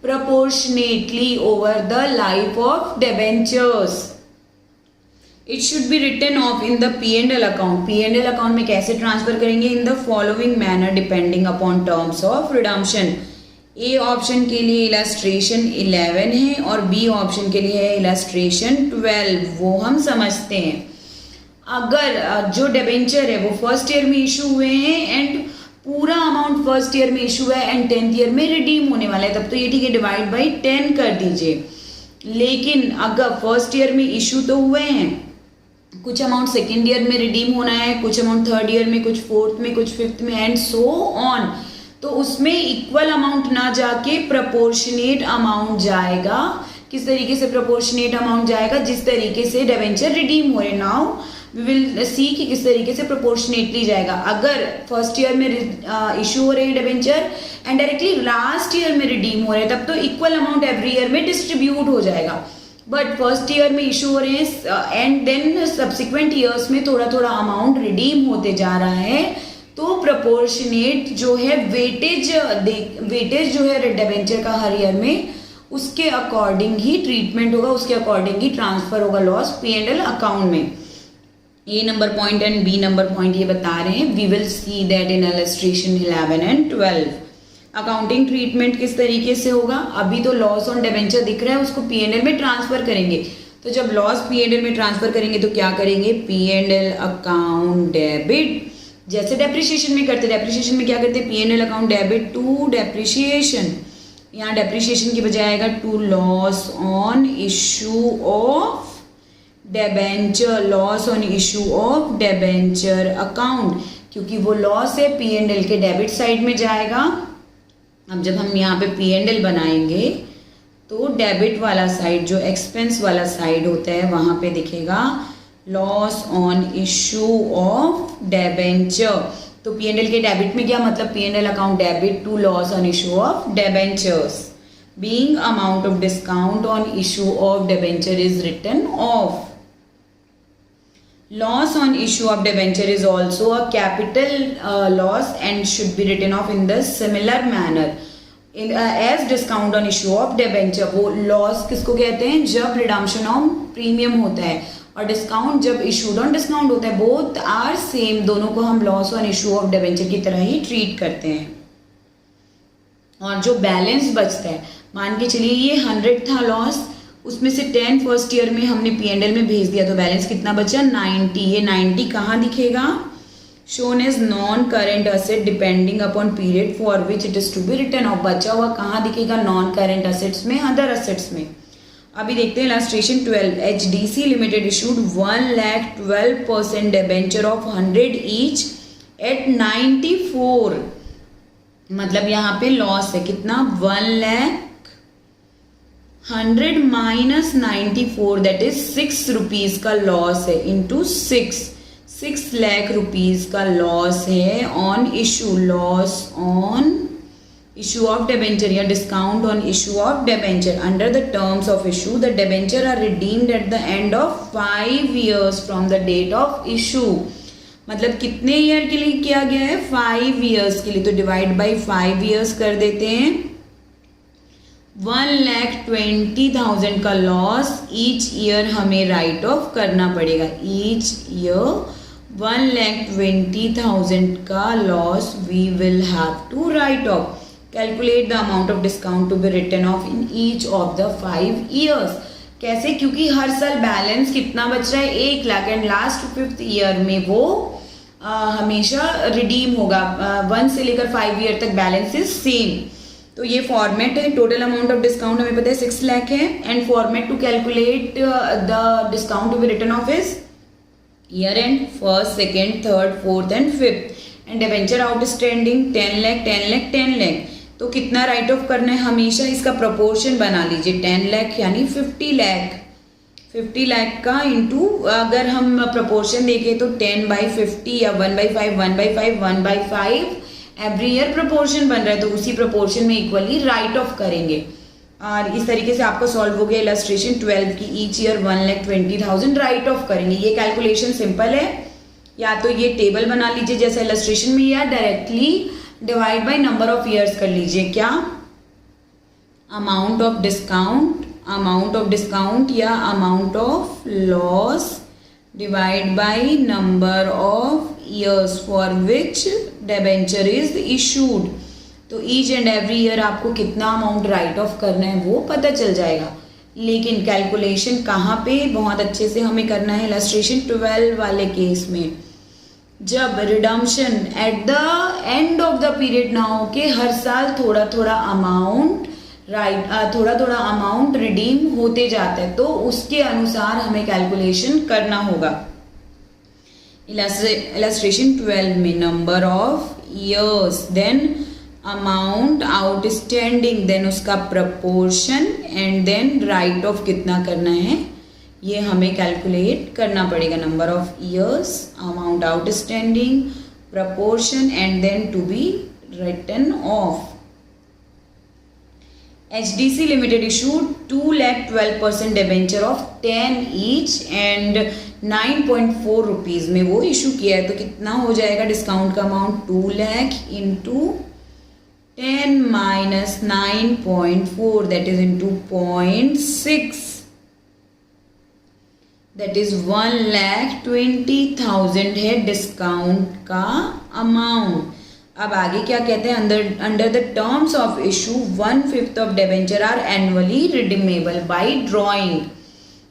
Proportionately over the life of debentures. It should be written off in the P&L account. P&L account में कैसे ट्रांसफर करेंगे? In the following manner depending upon terms of redemption. A option के लिए illustration 11 है और B option के लिए है इलस्ट्रेशन 12। वो हम समझते हैं। अगर जो डिबेंचर है वो फर्स्ट ईयर में इशू हुए हैं एंड पूरा अमाउंट फर्स्ट ईयर में इशू है एंड 10th ईयर में रिडीम होने वाला है, तब तो ये ठीक है, डिवाइड बाई 10 कर दीजिए। लेकिन अगर फर्स्ट ईयर में इशू तो हुए हैं, कुछ अमाउंट सेकेंड ईयर में रिडीम होना है, कुछ अमाउंट थर्ड ईयर में, कुछ फोर्थ में, कुछ फिफ्थ में एंड सो ऑन, तो उसमें इक्वल अमाउंट ना जाके प्रोपोर्शनेट अमाउंट जाएगा। किस तरीके से प्रोपोर्शनेट अमाउंट जाएगा? जिस तरीके से डिबेंचर रिडीम हो रहे। नाउ वी विल सी कि किस तरीके से प्रोपोर्शनेटली जाएगा। अगर फर्स्ट ईयर में इशू हो रहे हैं debenture and directly last year में रिडीम हो रहे हैं, तब तो इक्वल अमाउंट एवरी ईयर में डिस्ट्रीब्यूट हो जाएगा। बट फर्स्ट ईयर में इशू हो रहे हैं एंड देन सब्सिक्वेंट ईयर्स में थोड़ा थोड़ा अमाउंट रिडीम होते जा रहा है, तो प्रोपोर्शनेट जो है वेटेज जो है डिबेंचर का हर ईयर में, उसके अकॉर्डिंग ही ट्रीटमेंट होगा, उसके अकॉर्डिंग ही ट्रांसफर होगा लॉस P&L अकाउंट में। A number point and B number point ये बता रहे हैं। We will see that in illustration 11 and 12। Accounting treatment किस तरीके से होगा? अभी तो लॉस ऑन डिबेंचर दिख रहा है, उसको P&L में ट्रांसफर करेंगे। तो जब लॉस P&L में ट्रांसफर करेंगे तो क्या करेंगे? P&L अकाउंट डेबिट, जैसे डेप्रिशिएशन में करते। डेप्रिशिएशन में क्या करते हैं? P&L account debit to depreciation. यहाँ डेप्रिशिएशन की बजाय आएगा to loss on issue of debenture, loss on issue of debenture account, क्योंकि वो लॉस है P&L के डेबिट साइड में जाएगा। अब जब हम यहाँ पे P&L बनाएंगे तो डेबिट वाला साइड, जो एक्सपेंस वाला साइड होता है, वहाँ पे दिखेगा loss on issue of debenture. तो P&L के डेबिट में क्या मतलब? P&L account debit to loss on issue of debentures. being amount of discount on issue of debenture is written off. Loss on issue of debenture is also a capital loss and should be written off in the similar manner as discount on issue of debenture. वो loss किसको कहते हैं? जब redemption of premium होता है, और discount जब issued on discount होता है. बोथ आर सेम, दोनों को हम loss on issue of debenture की तरह ही ट्रीट करते हैं. और जो बैलेंस बचता है, मान के चलिए ये 100 था लॉस, उसमें से 10 फर्स्ट ईयर में हमने P&L में भेज दिया, तो बैलेंस कितना बचा? 90. ये 90 कहाँ दिखेगा? Shown as non current asset depending upon period for which it is to be return off. बचा हुआ कहाँ दिखेगा? नॉन करेंट असेट्स में, अदर असेट्स में. अभी देखते हैं illustration 12. HDC limited issued 1,12% debenture of 100 each at 94. मतलब यहाँ पे लॉस है कितना? 1,00,100 माइनस 94, दैट इज 6 रुपीज का लॉस है इंटू 6 लाख रुपीज का लॉस है on issue. Loss on issue of debenture या discount on issue of debenture. Under the terms of issue, the debenture are redeemed at the end of 5 years from the date of issue. मतलब कितने year के लिए किया गया है? 5 years के लिए. तो डिवाइड बाई 5 years कर देते हैं. 1,20,000 का लॉस ईच ईयर हमें राइट ऑफ करना पड़ेगा. ईच ईयर 1,20,000 का loss we will have to write off. Calculate the amount of discount to be written off in each of the 5 years. कैसे? क्योंकि हर साल बैलेंस कितना बच रहा है? 1 lakh, and last 5th year में वो हमेशा रिडीम होगा. 1 से लेकर 5 ईयर तक बैलेंस इज सेम. तो ये फॉर्मेट है. टोटल अमाउंट ऑफ डिस्काउंट हमें पता है 6 लाख है, and format to calculate the discount to be written off is year end 1st, 2nd, 3rd, 4th and 5th. And debenture outstanding 10 lakh, 10 lakh, 10 lakh. तो कितना राइट ऑफ करना है? हमेशा इसका प्रपोर्शन बना लीजिए. 10 लाख यानी 50 लाख. 50 लाख का इंटू, अगर हम प्रपोर्शन देखें तो 10/50 या 1/5, 1/5, 1/5 एवरी ईयर प्रपोर्शन बन रहा है, तो उसी प्रपोर्शन में इक्वली राइट ऑफ करेंगे. और इस तरीके से आपका सॉल्व हो गया इलस्ट्रेशन 12 की. ईच ईयर 1,20,000 राइट ऑफ करेंगे. ये कैलकुलेशन सिंपल है. या तो ये टेबल बना लीजिए जैसे इलस्ट्रेशन में, या directly divide by number of years कर लीजिए. क्या? अमाउंट ऑफ डिस्काउंट या amount of loss divide by number of years for which debenture is issued. तो ईच एंड एवरी ईयर आपको कितना अमाउंट राइट ऑफ करना है वो पता चल जाएगा. लेकिन कैलकुलेशन कहाँ पे बहुत अच्छे से हमें करना है? इलस्ट्रेशन 12 वाले केस में, जब redemption eight the end of the period ना हो के हर साल थोड़ा थोड़ा अमाउंट रिडीम होते जाता है, तो उसके अनुसार हमें कैलकुलेशन करना होगा. इलस्ट्रेशन 12 में number of years, then amount outstanding, then उसका proportion, and then write off कितना करना है ये हमें कैलकुलेट करना पड़ेगा. Number of years, amount outstanding, proportion, and then to be written off. HDC limited issued 2,12% debenture of 10 each and 9.4 rupees में वो इशू किया है. तो कितना हो जाएगा डिस्काउंट का amount? 2 lakh into 10 minus 9.4, that is into 0.6, that is 1,20,000 है डिस्काउंट का अमाउंट. अब आगे क्या कहते हैं? Under the terms of issue 1/5 of debenture are annually redeemable by drawing.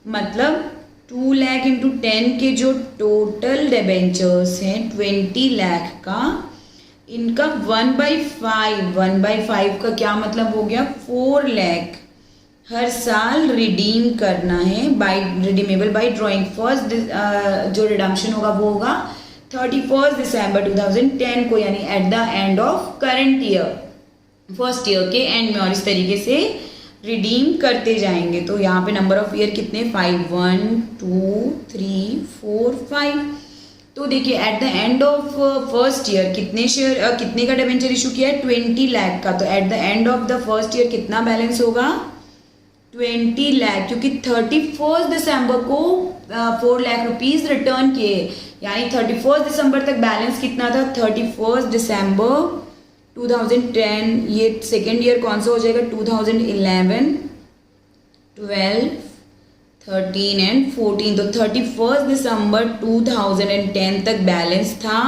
मतलब 2 लाख इंटू 10 के जो टोटल डिबेंचर्स हैं 20 लाख का, इनका 1/5 का क्या मतलब हो गया? 4 लाख हर साल रिडीम करना है by redeemable by drawing. First जो रिडम्पशन होगा वो होगा 31 दिसंबर 2010 को, यानी at the end of current year, first year के एंड में. और इस तरीके से रिडीम करते जाएंगे. तो यहाँ पे नंबर ऑफ ईयर कितने? 5, 1, 2, 3, 4, 5. तो देखिए eight the end of first year कितने का डिबेंचर इशू किया है, 20 लाख का। तो eight the end of the first year कितना बैलेंस होगा, 20 लाख, क्योंकि 31 दिसंबर को 4 लाख रुपीज रिटर्न किए, यानी 31 दिसंबर तक बैलेंस कितना था, 31 दिसंबर 2010। ये सेकेंड ईयर कौन सा हो जाएगा, 2011, 12, 13 एंड 14। तो 31 दिसंबर 2010 तक बैलेंस था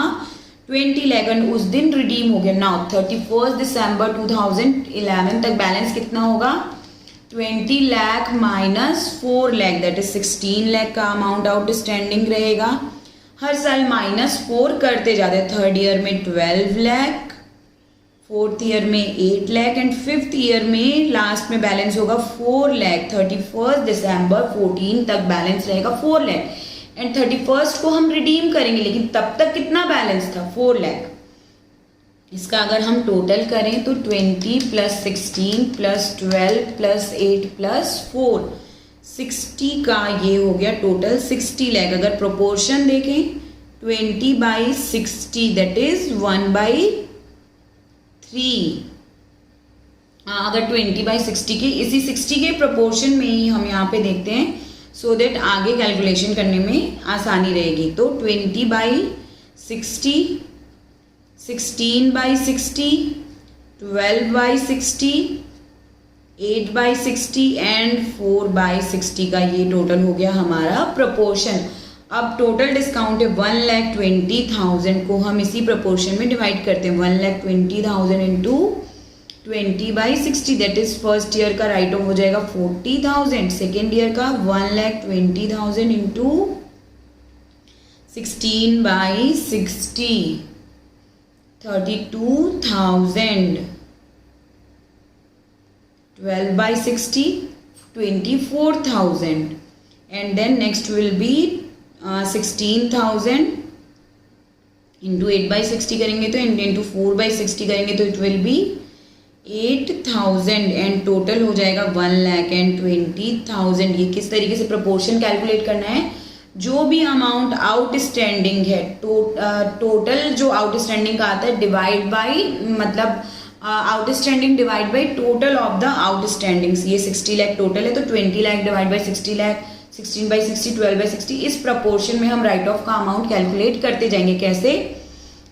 20 लाख एंड उस दिन रिडीम हो गया। नाउ 31 दिसंबर 2011 तक बैलेंस कितना होगा, 20 lakh minus 4 lakh, that is 16 lakh का अमाउंट आउटस्टैंडिंग रहेगा। हर साल -4 करते जाते, थर्ड ईयर में 12 लाख, फोर्थ ईयर में 8 लाख एंड फिफ्थ ईयर में लास्ट में बैलेंस होगा 4 लाख। 31 दिसंबर 14 तक बैलेंस रहेगा 4 लाख एंड 31 को हम रिडीम करेंगे, लेकिन तब तक कितना बैलेंस था, 4 लाख। इसका अगर हम टोटल करें तो 20 + 16 + 12 + 8 + 4, 60 का ये हो गया टोटल 60 लाख। अगर प्रोपोर्शन देखें 20/60 दैट इज 1/3। अगर 20/60 के इसी 60 के प्रोपोर्शन में ही हम यहाँ पे देखते हैं, सो दैट आगे कैलकुलेशन करने में आसानी रहेगी। तो 20/60, 16/60, 12/60, 8/60 एंड 4/60 का ये टोटल हो गया हमारा प्रोपोर्शन। अब टोटल डिस्काउंट है 1,20,000 को हम इसी प्रोपोर्शन में डिवाइड करते हैं, 1,20,000 into 20/60, that is first year का राइट ऑफ हो जाएगा 40,000, सेकेंड ईयर का 1,20,000 into 16/60, 32,000, 12/60, 24,000 and then next will be 16,000 into 8/60 करेंगे तो इंटू 4/60 करेंगे तो it will be 8,000 and total हो जाएगा 1,20,000। ये किस तरीके से प्रोपोर्शन कैलकुलेट करना है, जो भी अमाउंट आउटस्टैंडिंग है, टोटल जो आउटस्टैंडिंग का आता है डिवाइड बाई, मतलब outstanding divide by total of the outstandings. ये 60 लाख टोटल है तो 20 लाख डिवाइड बाई 60 लाख, 16/60, 12/60, इस प्रपोर्शन में हम राइट ऑफ का अमाउंट कैलकुलेट करते जाएंगे। कैसे,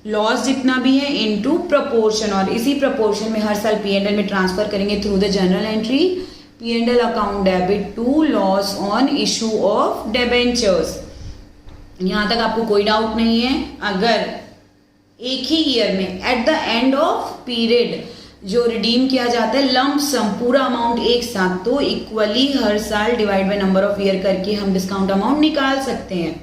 लॉस जितना भी है इनटू प्रपोर्शन, और इसी प्रपोर्शन में हर साल P&L में ट्रांसफर करेंगे through the journal entry P&L account debit to loss on issue of debentures. यहाँ तक आपको कोई डाउट नहीं है। अगर एक ही ईयर में at the end of period जो रिडीम किया जाता है लंप सम पूरा अमाउंट एक साथ, तो इक्वली हर साल divide by number of year करके हम डिस्काउंट अमाउंट निकाल सकते हैं।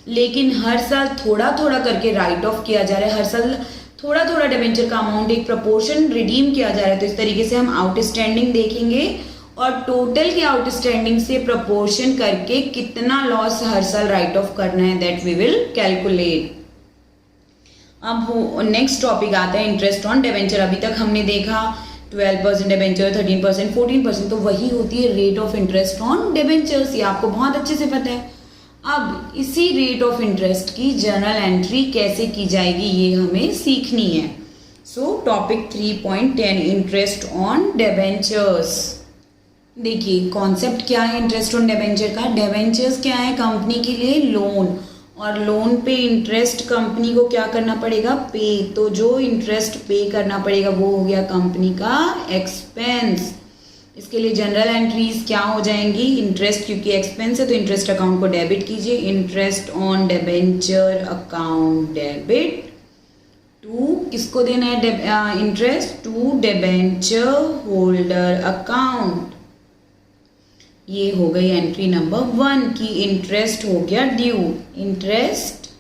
लेकिन हर साल थोड़ा थोड़ा करके राइट ऑफ किया जा रहा है, हर साल थोड़ा थोड़ा डिबेंचर का अमाउंट एक प्रपोर्शन रिडीम किया जा रहा है। तो इस तरीके से हम आउटस्टैंडिंग देखेंगे और टोटल के आउटस्टैंडिंग से प्रपोर्शन करके कितना लॉस हर साल राइट ऑफ करना है दैट वी विल कैलकुलेट। अब नेक्स्ट टॉपिक आता है इंटरेस्ट ऑन डिबेंचर। अभी तक हमने देखा 12% डिबेंचर, 13%, 14%, तो वही होती है rate of interest on debentures. ये आपको बहुत अच्छे से पता है। अब इसी रेट ऑफ इंटरेस्ट की जर्नल एंट्री कैसे की जाएगी ये हमें सीखनी है। सो टॉपिक 3.10 इंटरेस्ट ऑन डिबेंचर्स। देखिए कॉन्सेप्ट क्या है इंटरेस्ट ऑन डिबेंचर का। डिबेंचर्स क्या है, कंपनी के लिए लोन, और लोन पे इंटरेस्ट कंपनी को क्या करना पड़ेगा, पे। तो जो इंटरेस्ट पे करना पड़ेगा वो हो गया कंपनी का एक्सपेंस। इसके लिए जनरल एंट्रीज क्या हो जाएंगी, इंटरेस्ट क्योंकि एक्सपेंस है तो इंटरेस्ट अकाउंट को डेबिट कीजिए, interest on debenture account debit to किसको देना है interest, to debenture holder account. ये हो गई एंट्री नंबर 1 की इंटरेस्ट हो गया ड्यू, इंटरेस्ट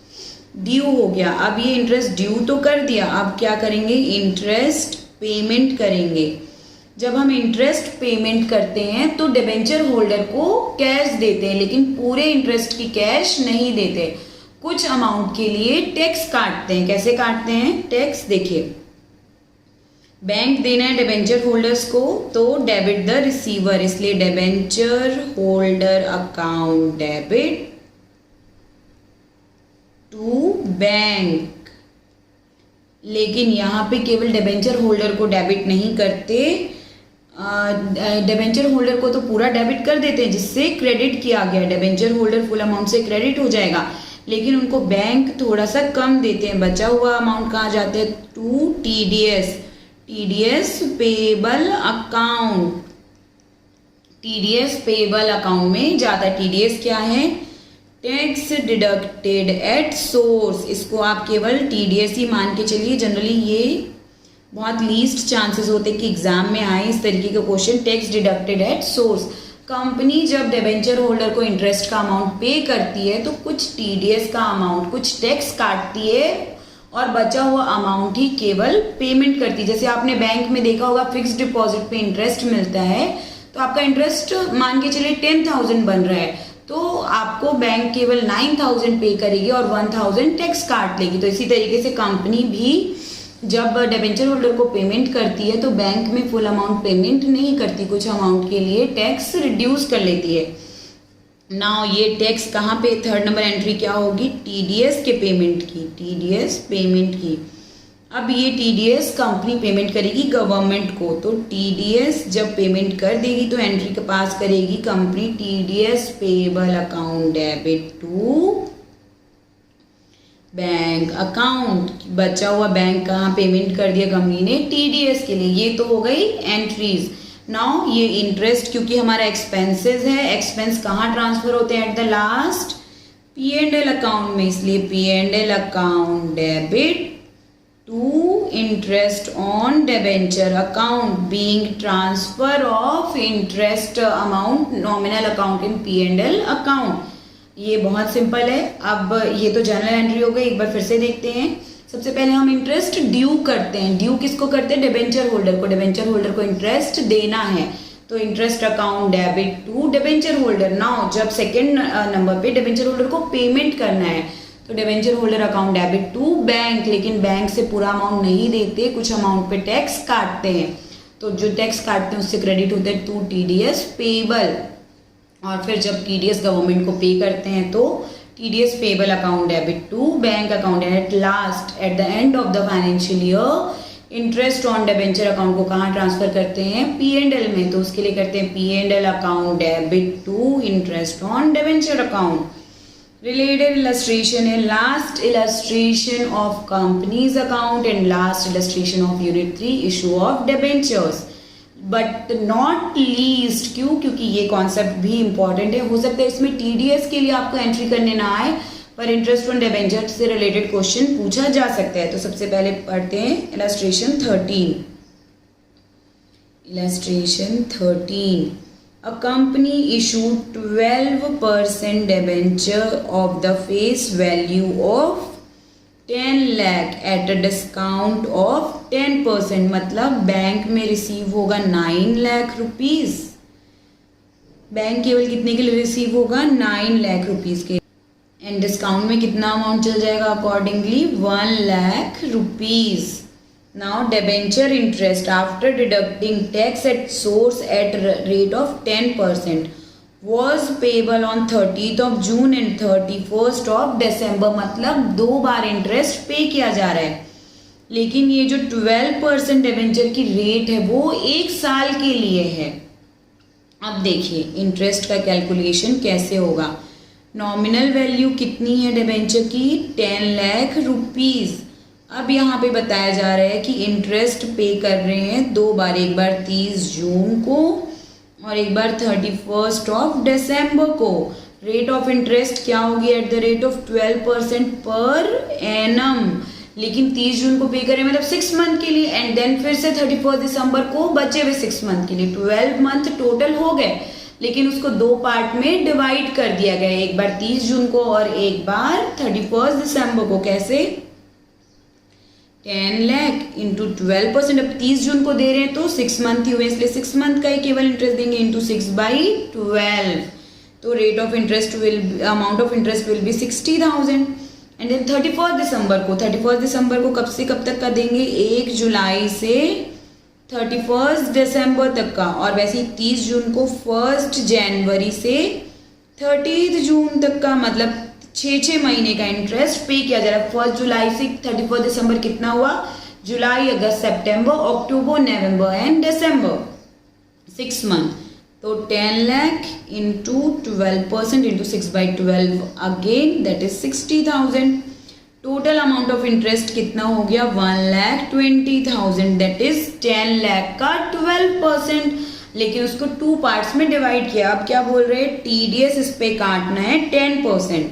ड्यू हो गया। अब ये इंटरेस्ट ड्यू तो कर दिया, अब क्या करेंगे, इंटरेस्ट पेमेंट करेंगे। जब हम इंटरेस्ट पेमेंट करते हैं तो डिबेंचर होल्डर को कैश देते हैं, लेकिन पूरे इंटरेस्ट की कैश नहीं देते। कुछ अमाउंट के लिए टैक्स काटते हैं। कैसे काटते हैं टैक्स, देखिए बैंक देना है डिबेंचर होल्डर्स को तो डेबिट द रिसीवर, इसलिए debenture holder account debit to bank. लेकिन यहाँ पे केवल डिबेंचर होल्डर को डेबिट नहीं करते, डिबेंचर होल्डर को तो पूरा डेबिट कर देते हैं जिससे क्रेडिट किया गया, डिबेंचर होल्डर फुल अमाउंट से क्रेडिट हो जाएगा, लेकिन उनको बैंक थोड़ा सा कम देते हैं। बचा हुआ अमाउंट कहाँ जाते हैं? To TDS, TDS payable account, TDS payable account में जाता है। टीडीएस क्या है? Tax deducted at source. इसको आप केवल टीडीएस ही मान के चलिए। जनरली ये बहुत लीस्ट चांसेस होते हैं कि एग्जाम में आए इस तरीके का question, tax deducted at source. Company जब डिबेंचर होल्डर को इंटरेस्ट का अमाउंट पे करती है तो कुछ टीडीएस का अमाउंट, कुछ टैक्स काटती है और बचा हुआ अमाउंट ही केवल पेमेंट करती है। जैसे आपने बैंक में देखा होगा फिक्स डिपॉजिट पे इंटरेस्ट मिलता है, तो आपका इंटरेस्ट मान के चलिए 10,000 बन रहा है, तो आपको बैंक केवल 9,000 पे करेगी और 1,000 टैक्स काट लेगी। तो इसी तरीके से कंपनी भी जब डिबेंचर होल्डर को पेमेंट करती है तो बैंक में फुल अमाउंट पेमेंट नहीं करती, कुछ अमाउंट के लिए टैक्स रिड्यूस कर लेती है। नाउ ये टैक्स कहाँ पे, थर्ड नंबर एंट्री क्या होगी? टीडीएस के पेमेंट की, टीडीएस पेमेंट की। अब ये टीडीएस कंपनी पेमेंट करेगी गवर्नमेंट को, तो टीडीएस जब पेमेंट कर देगी तो एंट्री के पास करेगी company TDS payable account debit to bank account. बचा हुआ बैंक कहाँ पेमेंट कर दिया कंपनी ने? टीडीएस के लिए। ये तो हो गई एंट्रीज। नाउ ये इंटरेस्ट क्योंकि हमारा एक्सपेंसेस है, एक्सपेंस कहाँ ट्रांसफर होते हैं? At the last P and L account में, इसलिए P and L account debit to interest on debenture account being transfer of interest amount nominal account in P and L account. ये बहुत simple है। अब ये तो जनरल एंट्री हो गई, एक बार फिर से देखते हैं। सबसे पहले हम इंटरेस्ट ड्यू करते हैं। ड्यू किसको करते हैं? डिबेंचर होल्डर को। डिबेंचर होल्डर को इंटरेस्ट देना है तो interest account debit to debenture holder. Now जब सेकेंड नंबर पे डिबेंचर होल्डर को पेमेंट करना है तो debenture holder account debit to bank, लेकिन बैंक से पूरा अमाउंट नहीं देते, कुछ अमाउंट पे टैक्स काटते हैं, तो जो टैक्स काटते हैं उससे क्रेडिट होता है टू टीडीएस पेबल। और फिर जब टीडीएस गवर्नमेंट को पे करते हैं तो TDS payable account debit to bank account. At last at the end of the financial year interest on debenture account को कहाँ ट्रांसफर करते हैं? पी एंड एल में, तो उसके लिए करते हैं P and L account debit to interest on debenture account. Related illustration है last illustration of company's account and last illustration of unit 3 issue of debentures, but not least। क्यों? क्योंकि ये कॉन्सेप्ट भी इंपॉर्टेंट है। हो सकता है इसमें टीडीएस के लिए आपको एंट्री करने ना आए पर इंटरेस्ट ऑन डिबेंचर से रिलेटेड क्वेश्चन पूछा जा सकता है। तो सबसे पहले पढ़ते हैं illustration 13। illustration 13, a company issued 12% debenture of the face value of 10 lakh at a discount of 10%। मतलब बैंक में रिसीव होगा 9 लाख रुपीज। बैंक केवल कितने के लिए रिसीव होगा? 9 लाख रुपीज के, एंड डिस्काउंट में कितना अमाउंट चल जाएगा? Accordingly 1 lakh rupees. Now debenture interest after deducting tax at source at rate of 10% was payable on 30th of June and 31st of December। मतलब 2 बार इंटरेस्ट पे किया जा रहा है, लेकिन ये जो 12% डिबेंचर की रेट है वो 1 साल के लिए है। अब देखिए इंटरेस्ट का कैलकुलेशन कैसे होगा। नॉमिनल वैल्यू कितनी है डिबेंचर की? 10 लाख रुपीज। अब यहाँ पे बताया जा रहा है कि इंटरेस्ट पे कर रहे हैं 2 बार, एक बार 30 जून को और एक बार 31st ऑफ दिसंबर को। रेट ऑफ इंटरेस्ट क्या होगी? At the rate of 12% per annum, लेकिन 30 जून को पे करें मतलब 6 मंथ के लिए, एंड देन फिर से 31 दिसंबर को बचे हुए 6 मंथ के लिए। 12 मंथ टोटल हो गए, लेकिन उसको 2 पार्ट में डिवाइड कर दिया गया, एक बार 30 जून को और एक बार 31 दिसंबर को। कैसे? 10 लाख इंटू 12%। अब 30 जून को दे रहे हैं तो 6 मंथ ही हुए, इसलिए 6 मंथ का ही केवल इंटरेस्ट देंगे इंटू 6/12। तो rate of interest amount of interest will be 60,000। And then 31 दिसंबर को कब से कब तक का देंगे? 1 जुलाई से 31 दिसंबर तक का, और वैसे ही 30 जून को 1 जनवरी से 30 जून तक का, मतलब 6 महीने का इंटरेस्ट पे किया जा रहा है। 1 जुलाई से 31 दिसंबर कितना हुआ? जुलाई, अगस्त, सितंबर, अक्टूबर, नवंबर एंड दिसंबर, 6 मंथ। तो 10 lakh into 12% into 6/12 again that is 60,000। Total amount of interest कितना हो गया? 1,20,000 दैट इज 10 लाख का 12%। लेकिन उसको 2 पार्ट्स में डिवाइड किया। अब क्या बोल रहे हैं? टीडीएस इस पे काटना है 10%।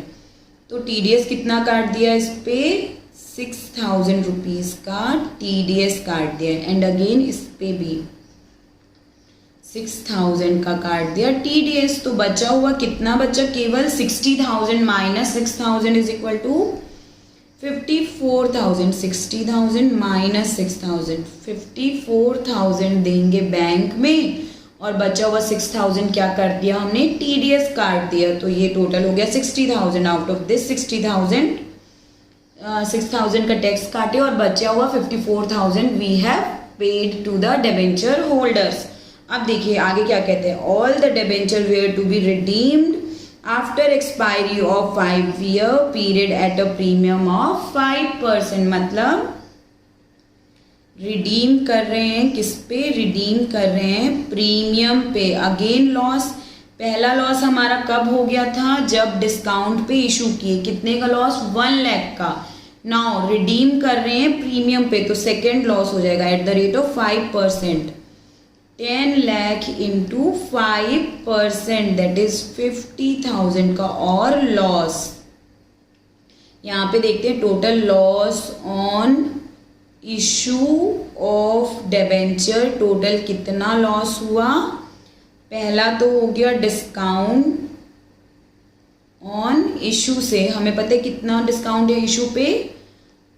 तो टीडीएस कितना काट दिया? इस पे 6,000 रुपीज का टीडीएस काट दिया एंड अगेन इस पे भी 6,000 का काट दिया टीडीएस। तो बचा हुआ कितना बचा? केवल 60,000 minus 6,000 is equal to 54,000। 60,000 minus 6,000, 54,000 देंगे बैंक में और बचा हुआ 6,000 क्या कर दिया हमने? टीडीएस काट दिया। तो ये टोटल हो गया 60,000। आउट ऑफ दिस 60,000 6,000 का टैक्स काटे और बचा हुआ 54,000 we have paid to the debenture holders. अब देखिए आगे क्या कहते हैं? All the debenture were to be redeemed after expiry of 5 year period at a premium of 5%। मतलब रिडीम कर रहे हैं किस पे? रिडीम कर रहे हैं प्रीमियम पे। अगेन लॉस, पहला लॉस हमारा कब हो गया था? जब डिस्काउंट पे इशू किए। कितने का लॉस? 1 लाख का। नाउ रिडीम कर रहे हैं प्रीमियम पे, तो सेकेंड लॉस हो जाएगा at the rate of 5%। 10 lakh into 5% that is 50,000 का और लॉस। यहाँ पे देखते हैं total loss on issue of debenture. Total कितना लॉस हुआ? पहला तो हो गया डिस्काउंट ऑन इशू से, हमें पता है कितना डिस्काउंट है इशू पे?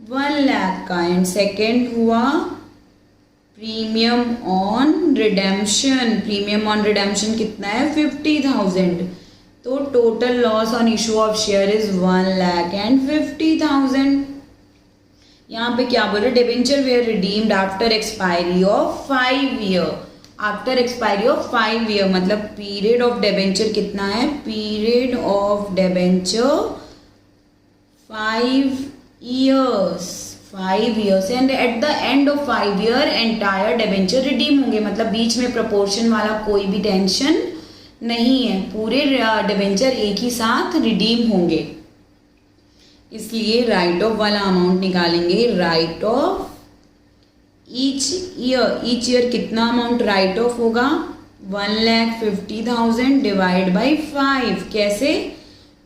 1 लाख का। एंड सेकेंड हुआ premium on redemption. Premium on redemption कितना है? 50,000। तो total loss on issue of share is 1,50,000। यहाँ पे क्या बोल रहे? Debenture were redeemed after expiry of 5 year. After expiry of 5 year मतलब पीरियड ऑफ डिबेंचर कितना है? Period of debenture 5 years. 5 years and at the end of 5 year entire debenture redeem होंगे। मतलब बीच में प्रोपोर्शन वाला कोई भी टेंशन नहीं है, पूरे डिबेंचर एक ही साथ रिडीम होंगे। इसलिए राइट ऑफ वाला अमाउंट निकालेंगे। राइट ऑफ ईच ईयर कितना अमाउंट राइट ऑफ होगा? 1,50,000 डिवाइड बाई 5। कैसे?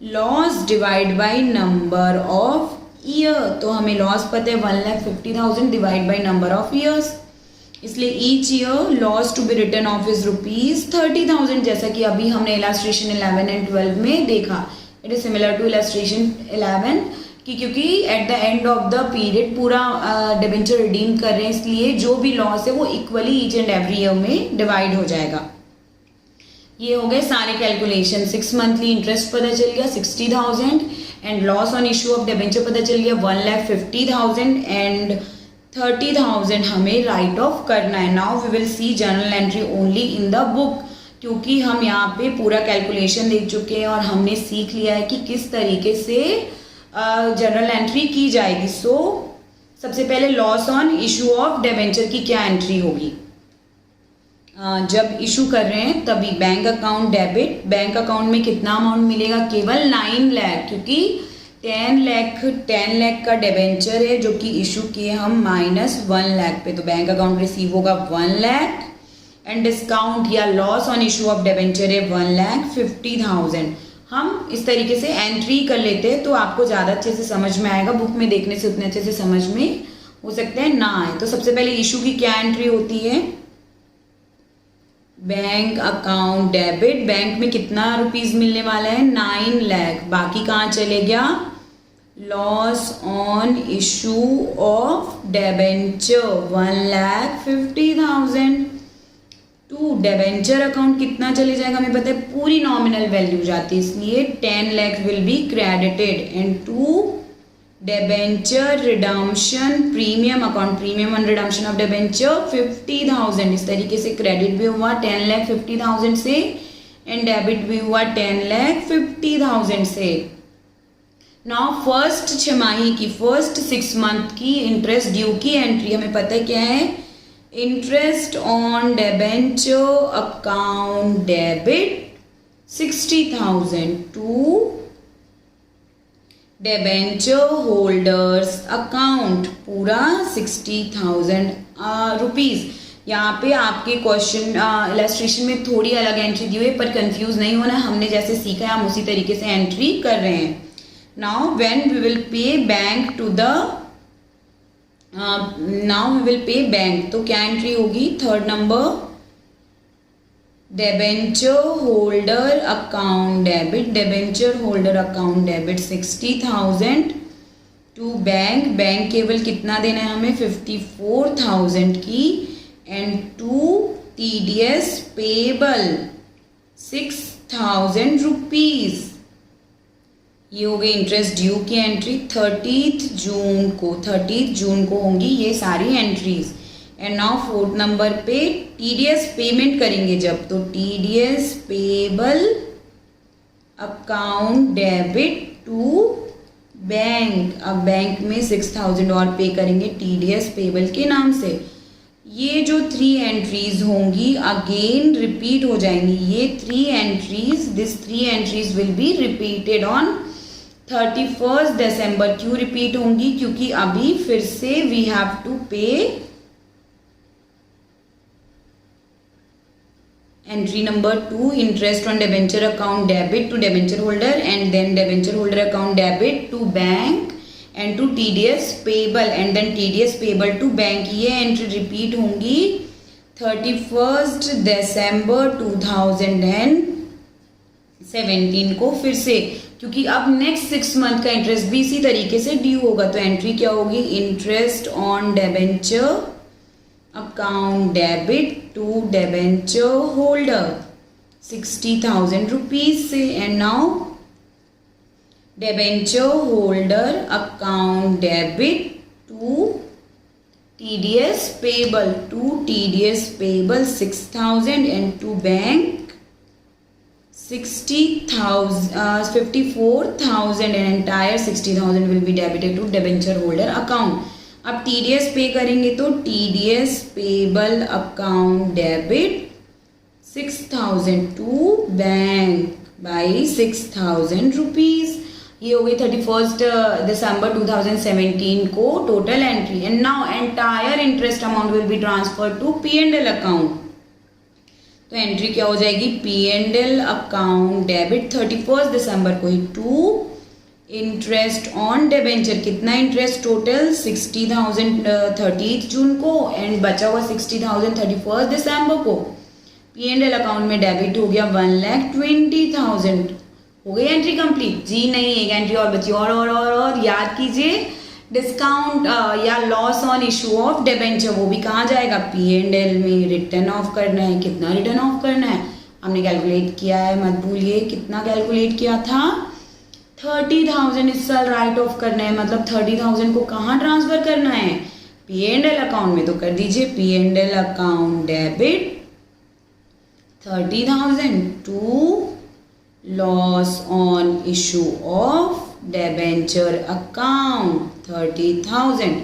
Loss divide by number of year. तो हमें लॉस पता है 1,50,000 divide by number of years. इसलिए each year loss to be return off is ₹30,000। जैसा कि अभी हमने इलस्ट्रेशन 11 एंड 12 में देखा। It is similar to illustration 11 कि क्योंकि at the end of the period पूरा डिबेंचर रिडीम कर रहे हैं, इसलिए जो भी लॉस है वो equally each and every year में डिवाइड हो जाएगा। ये हो गए सारे कैलकुलेशन। 6 मंथली इंटरेस्ट पता चल गया 60,000 and loss on issue of debenture पता चल गया 1,50,000 एंड 30,000 हमें राइट ऑफ करना है। Now we will see journal entry only in the book, क्योंकि हम यहाँ पे पूरा कैलकुलेशन देख चुके हैं और हमने सीख लिया है कि किस तरीके से जर्नल एंट्री की जाएगी। सो सबसे पहले loss on issue of debenture की क्या एंट्री होगी? जब इशू कर रहे हैं तभी bank account debit. Bank account में कितना अमाउंट मिलेगा? केवल 9 लाख, क्योंकि 10 लाख का डिबेंचर है जो कि इशू किए हम माइनस 1 लाख पे, तो बैंक अकाउंट रिसीव होगा 1 लाख एंड डिस्काउंट या loss on issue of debenture है 1,50,000। हम इस तरीके से एंट्री कर लेते हैं तो आपको ज़्यादा अच्छे से समझ में आएगा। बुक में देखने से उतने अच्छे से समझ में हो सकता है ना आए। तो सबसे पहले इशू की क्या एंट्री होती है? Bank account debit. बैंक में कितना रुपीस मिलने वाला है? 9 लाख। बाकी कहाँ चले गया? Loss on issue of debenture 1,50,000 to debenture account कितना चले जाएगा? हमें पता है पूरी नॉमिनल वैल्यू जाती है, इसलिए 10 lakh will be credited and to debenture redemption premium account, premium on redemption of debenture 50,000। इस तरीके से क्रेडिट भी हुआ 10,50,000 से एंड डेबिट भी हुआ 10,50,000 से। नाउ फर्स्ट छमाही की, फर्स्ट 6 मंथ की इंटरेस्ट ड्यू की एंट्री हमें पता है क्या है, interest on debenture account debit 60,000 to debenture holders account, पूरा 60,000 रुपीज। यहाँ पे आपके क्वेश्चन इलस्ट्रेशन में थोड़ी अलग एंट्री दी हुई है, पर कंफ्यूज नहीं होना, हमने जैसे सीखा है हम उसी तरीके से एंट्री कर रहे हैं। Now when we will pay bank to the, now we will pay bank, तो क्या एंट्री होगी, third number, debenture holder account debit, debenture holder account debit 60,000 to bank, bank केवल कितना देना है हमें, 54,000 की, and to TDS payable 6,000 rupees. ये हो गई इंटरेस्ट ड्यू की एंट्री 30 जून को होंगी ये सारी entries. And now fourth number पे TDS पेमेंट करेंगे जब, तो TDS payable account debit to bank, अब बैंक में 6,000 और पे करेंगे TDS पेबल के नाम से। ये जो 3 एंट्रीज होंगी अगेन रिपीट हो जाएंगी, ये 3 entries, this 3 entries will be repeated on 31 दिसंबर। क्यों रिपीट होंगी, क्योंकि अभी फिर से we have to pay entry number 2, interest on debenture account debit to debenture holder, and then debenture holder account debit to bank and to TDS payable, and then TDS payable to bank. ये entry repeat होंगी 31 दिसंबर 2017 को फिर से, क्योंकि अब next 6 month का interest भी इसी तरीके से ड्यू होगा। तो एंट्री क्या होगी, interest on debenture account debit to debenture holder 60,000 rupees से, and now debenture holder account debit to TDS payable 6,000 and to bank 54,000 and entire 60,000 will be debited to debenture holder account. अब TDS pay करेंगे तो TDS payable account debit 6,000 to bank by 6,000 rupees. ये हो गई 31 दिसंबर 2017 को total entry. And now entire interest amount will B transfer to P&L account. तो entry क्या हो जाएगी, P&L अकाउंट डेबिट 31 दिसंबर को ही टू इंटरेस्ट ऑन डिबेंचर, कितना इंटरेस्ट टोटल 60,000 30 जून को, एंड बचा हुआ 60,000 31 दिसंबर को। P&L अकाउंट में डेबिट हो गया 1,20,000। हो गई एंट्री कंप्लीट? जी नहीं, एक एंट्री और बची, और याद कीजिए, डिस्काउंट या loss on issue of debenture वो भी कहाँ जाएगा, P&L में रिटर्न ऑफ करना है। कितना रिटर्न ऑफ करना है हमने कैलकुलेट किया है, मत भूलिए। कितना कैलकुलेट किया था, 30,000 इस साल राइट ऑफ करना है। मतलब 30,000 को कहाँ ट्रांसफर करना है, P&L अकाउंट में। तो कर दीजिए P&L account debit 30,000 to loss on issue of debenture account 30,000।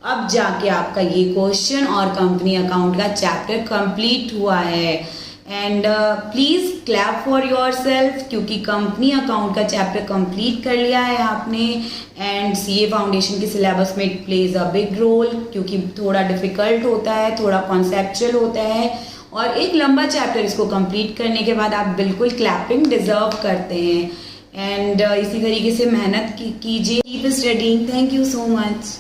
अब जाके आपका ये क्वेश्चन और कंपनी अकाउंट का चैप्टर कंप्लीट हुआ है। And please clap for yourself, क्योंकि कंपनी अकाउंट का चैप्टर कंप्लीट कर लिया है आपने। एंड CA फाउंडेशन के सिलेबस में it plays a big role, क्योंकि थोड़ा डिफिकल्ट होता है, थोड़ा कॉन्सेप्चुअल होता है, और एक लंबा चैप्टर इसको कंप्लीट करने के बाद आप बिल्कुल क्लैपिंग डिजर्व करते हैं। एंड इसी तरीके से मेहनत कीजिए, keep studying. Thank you so much.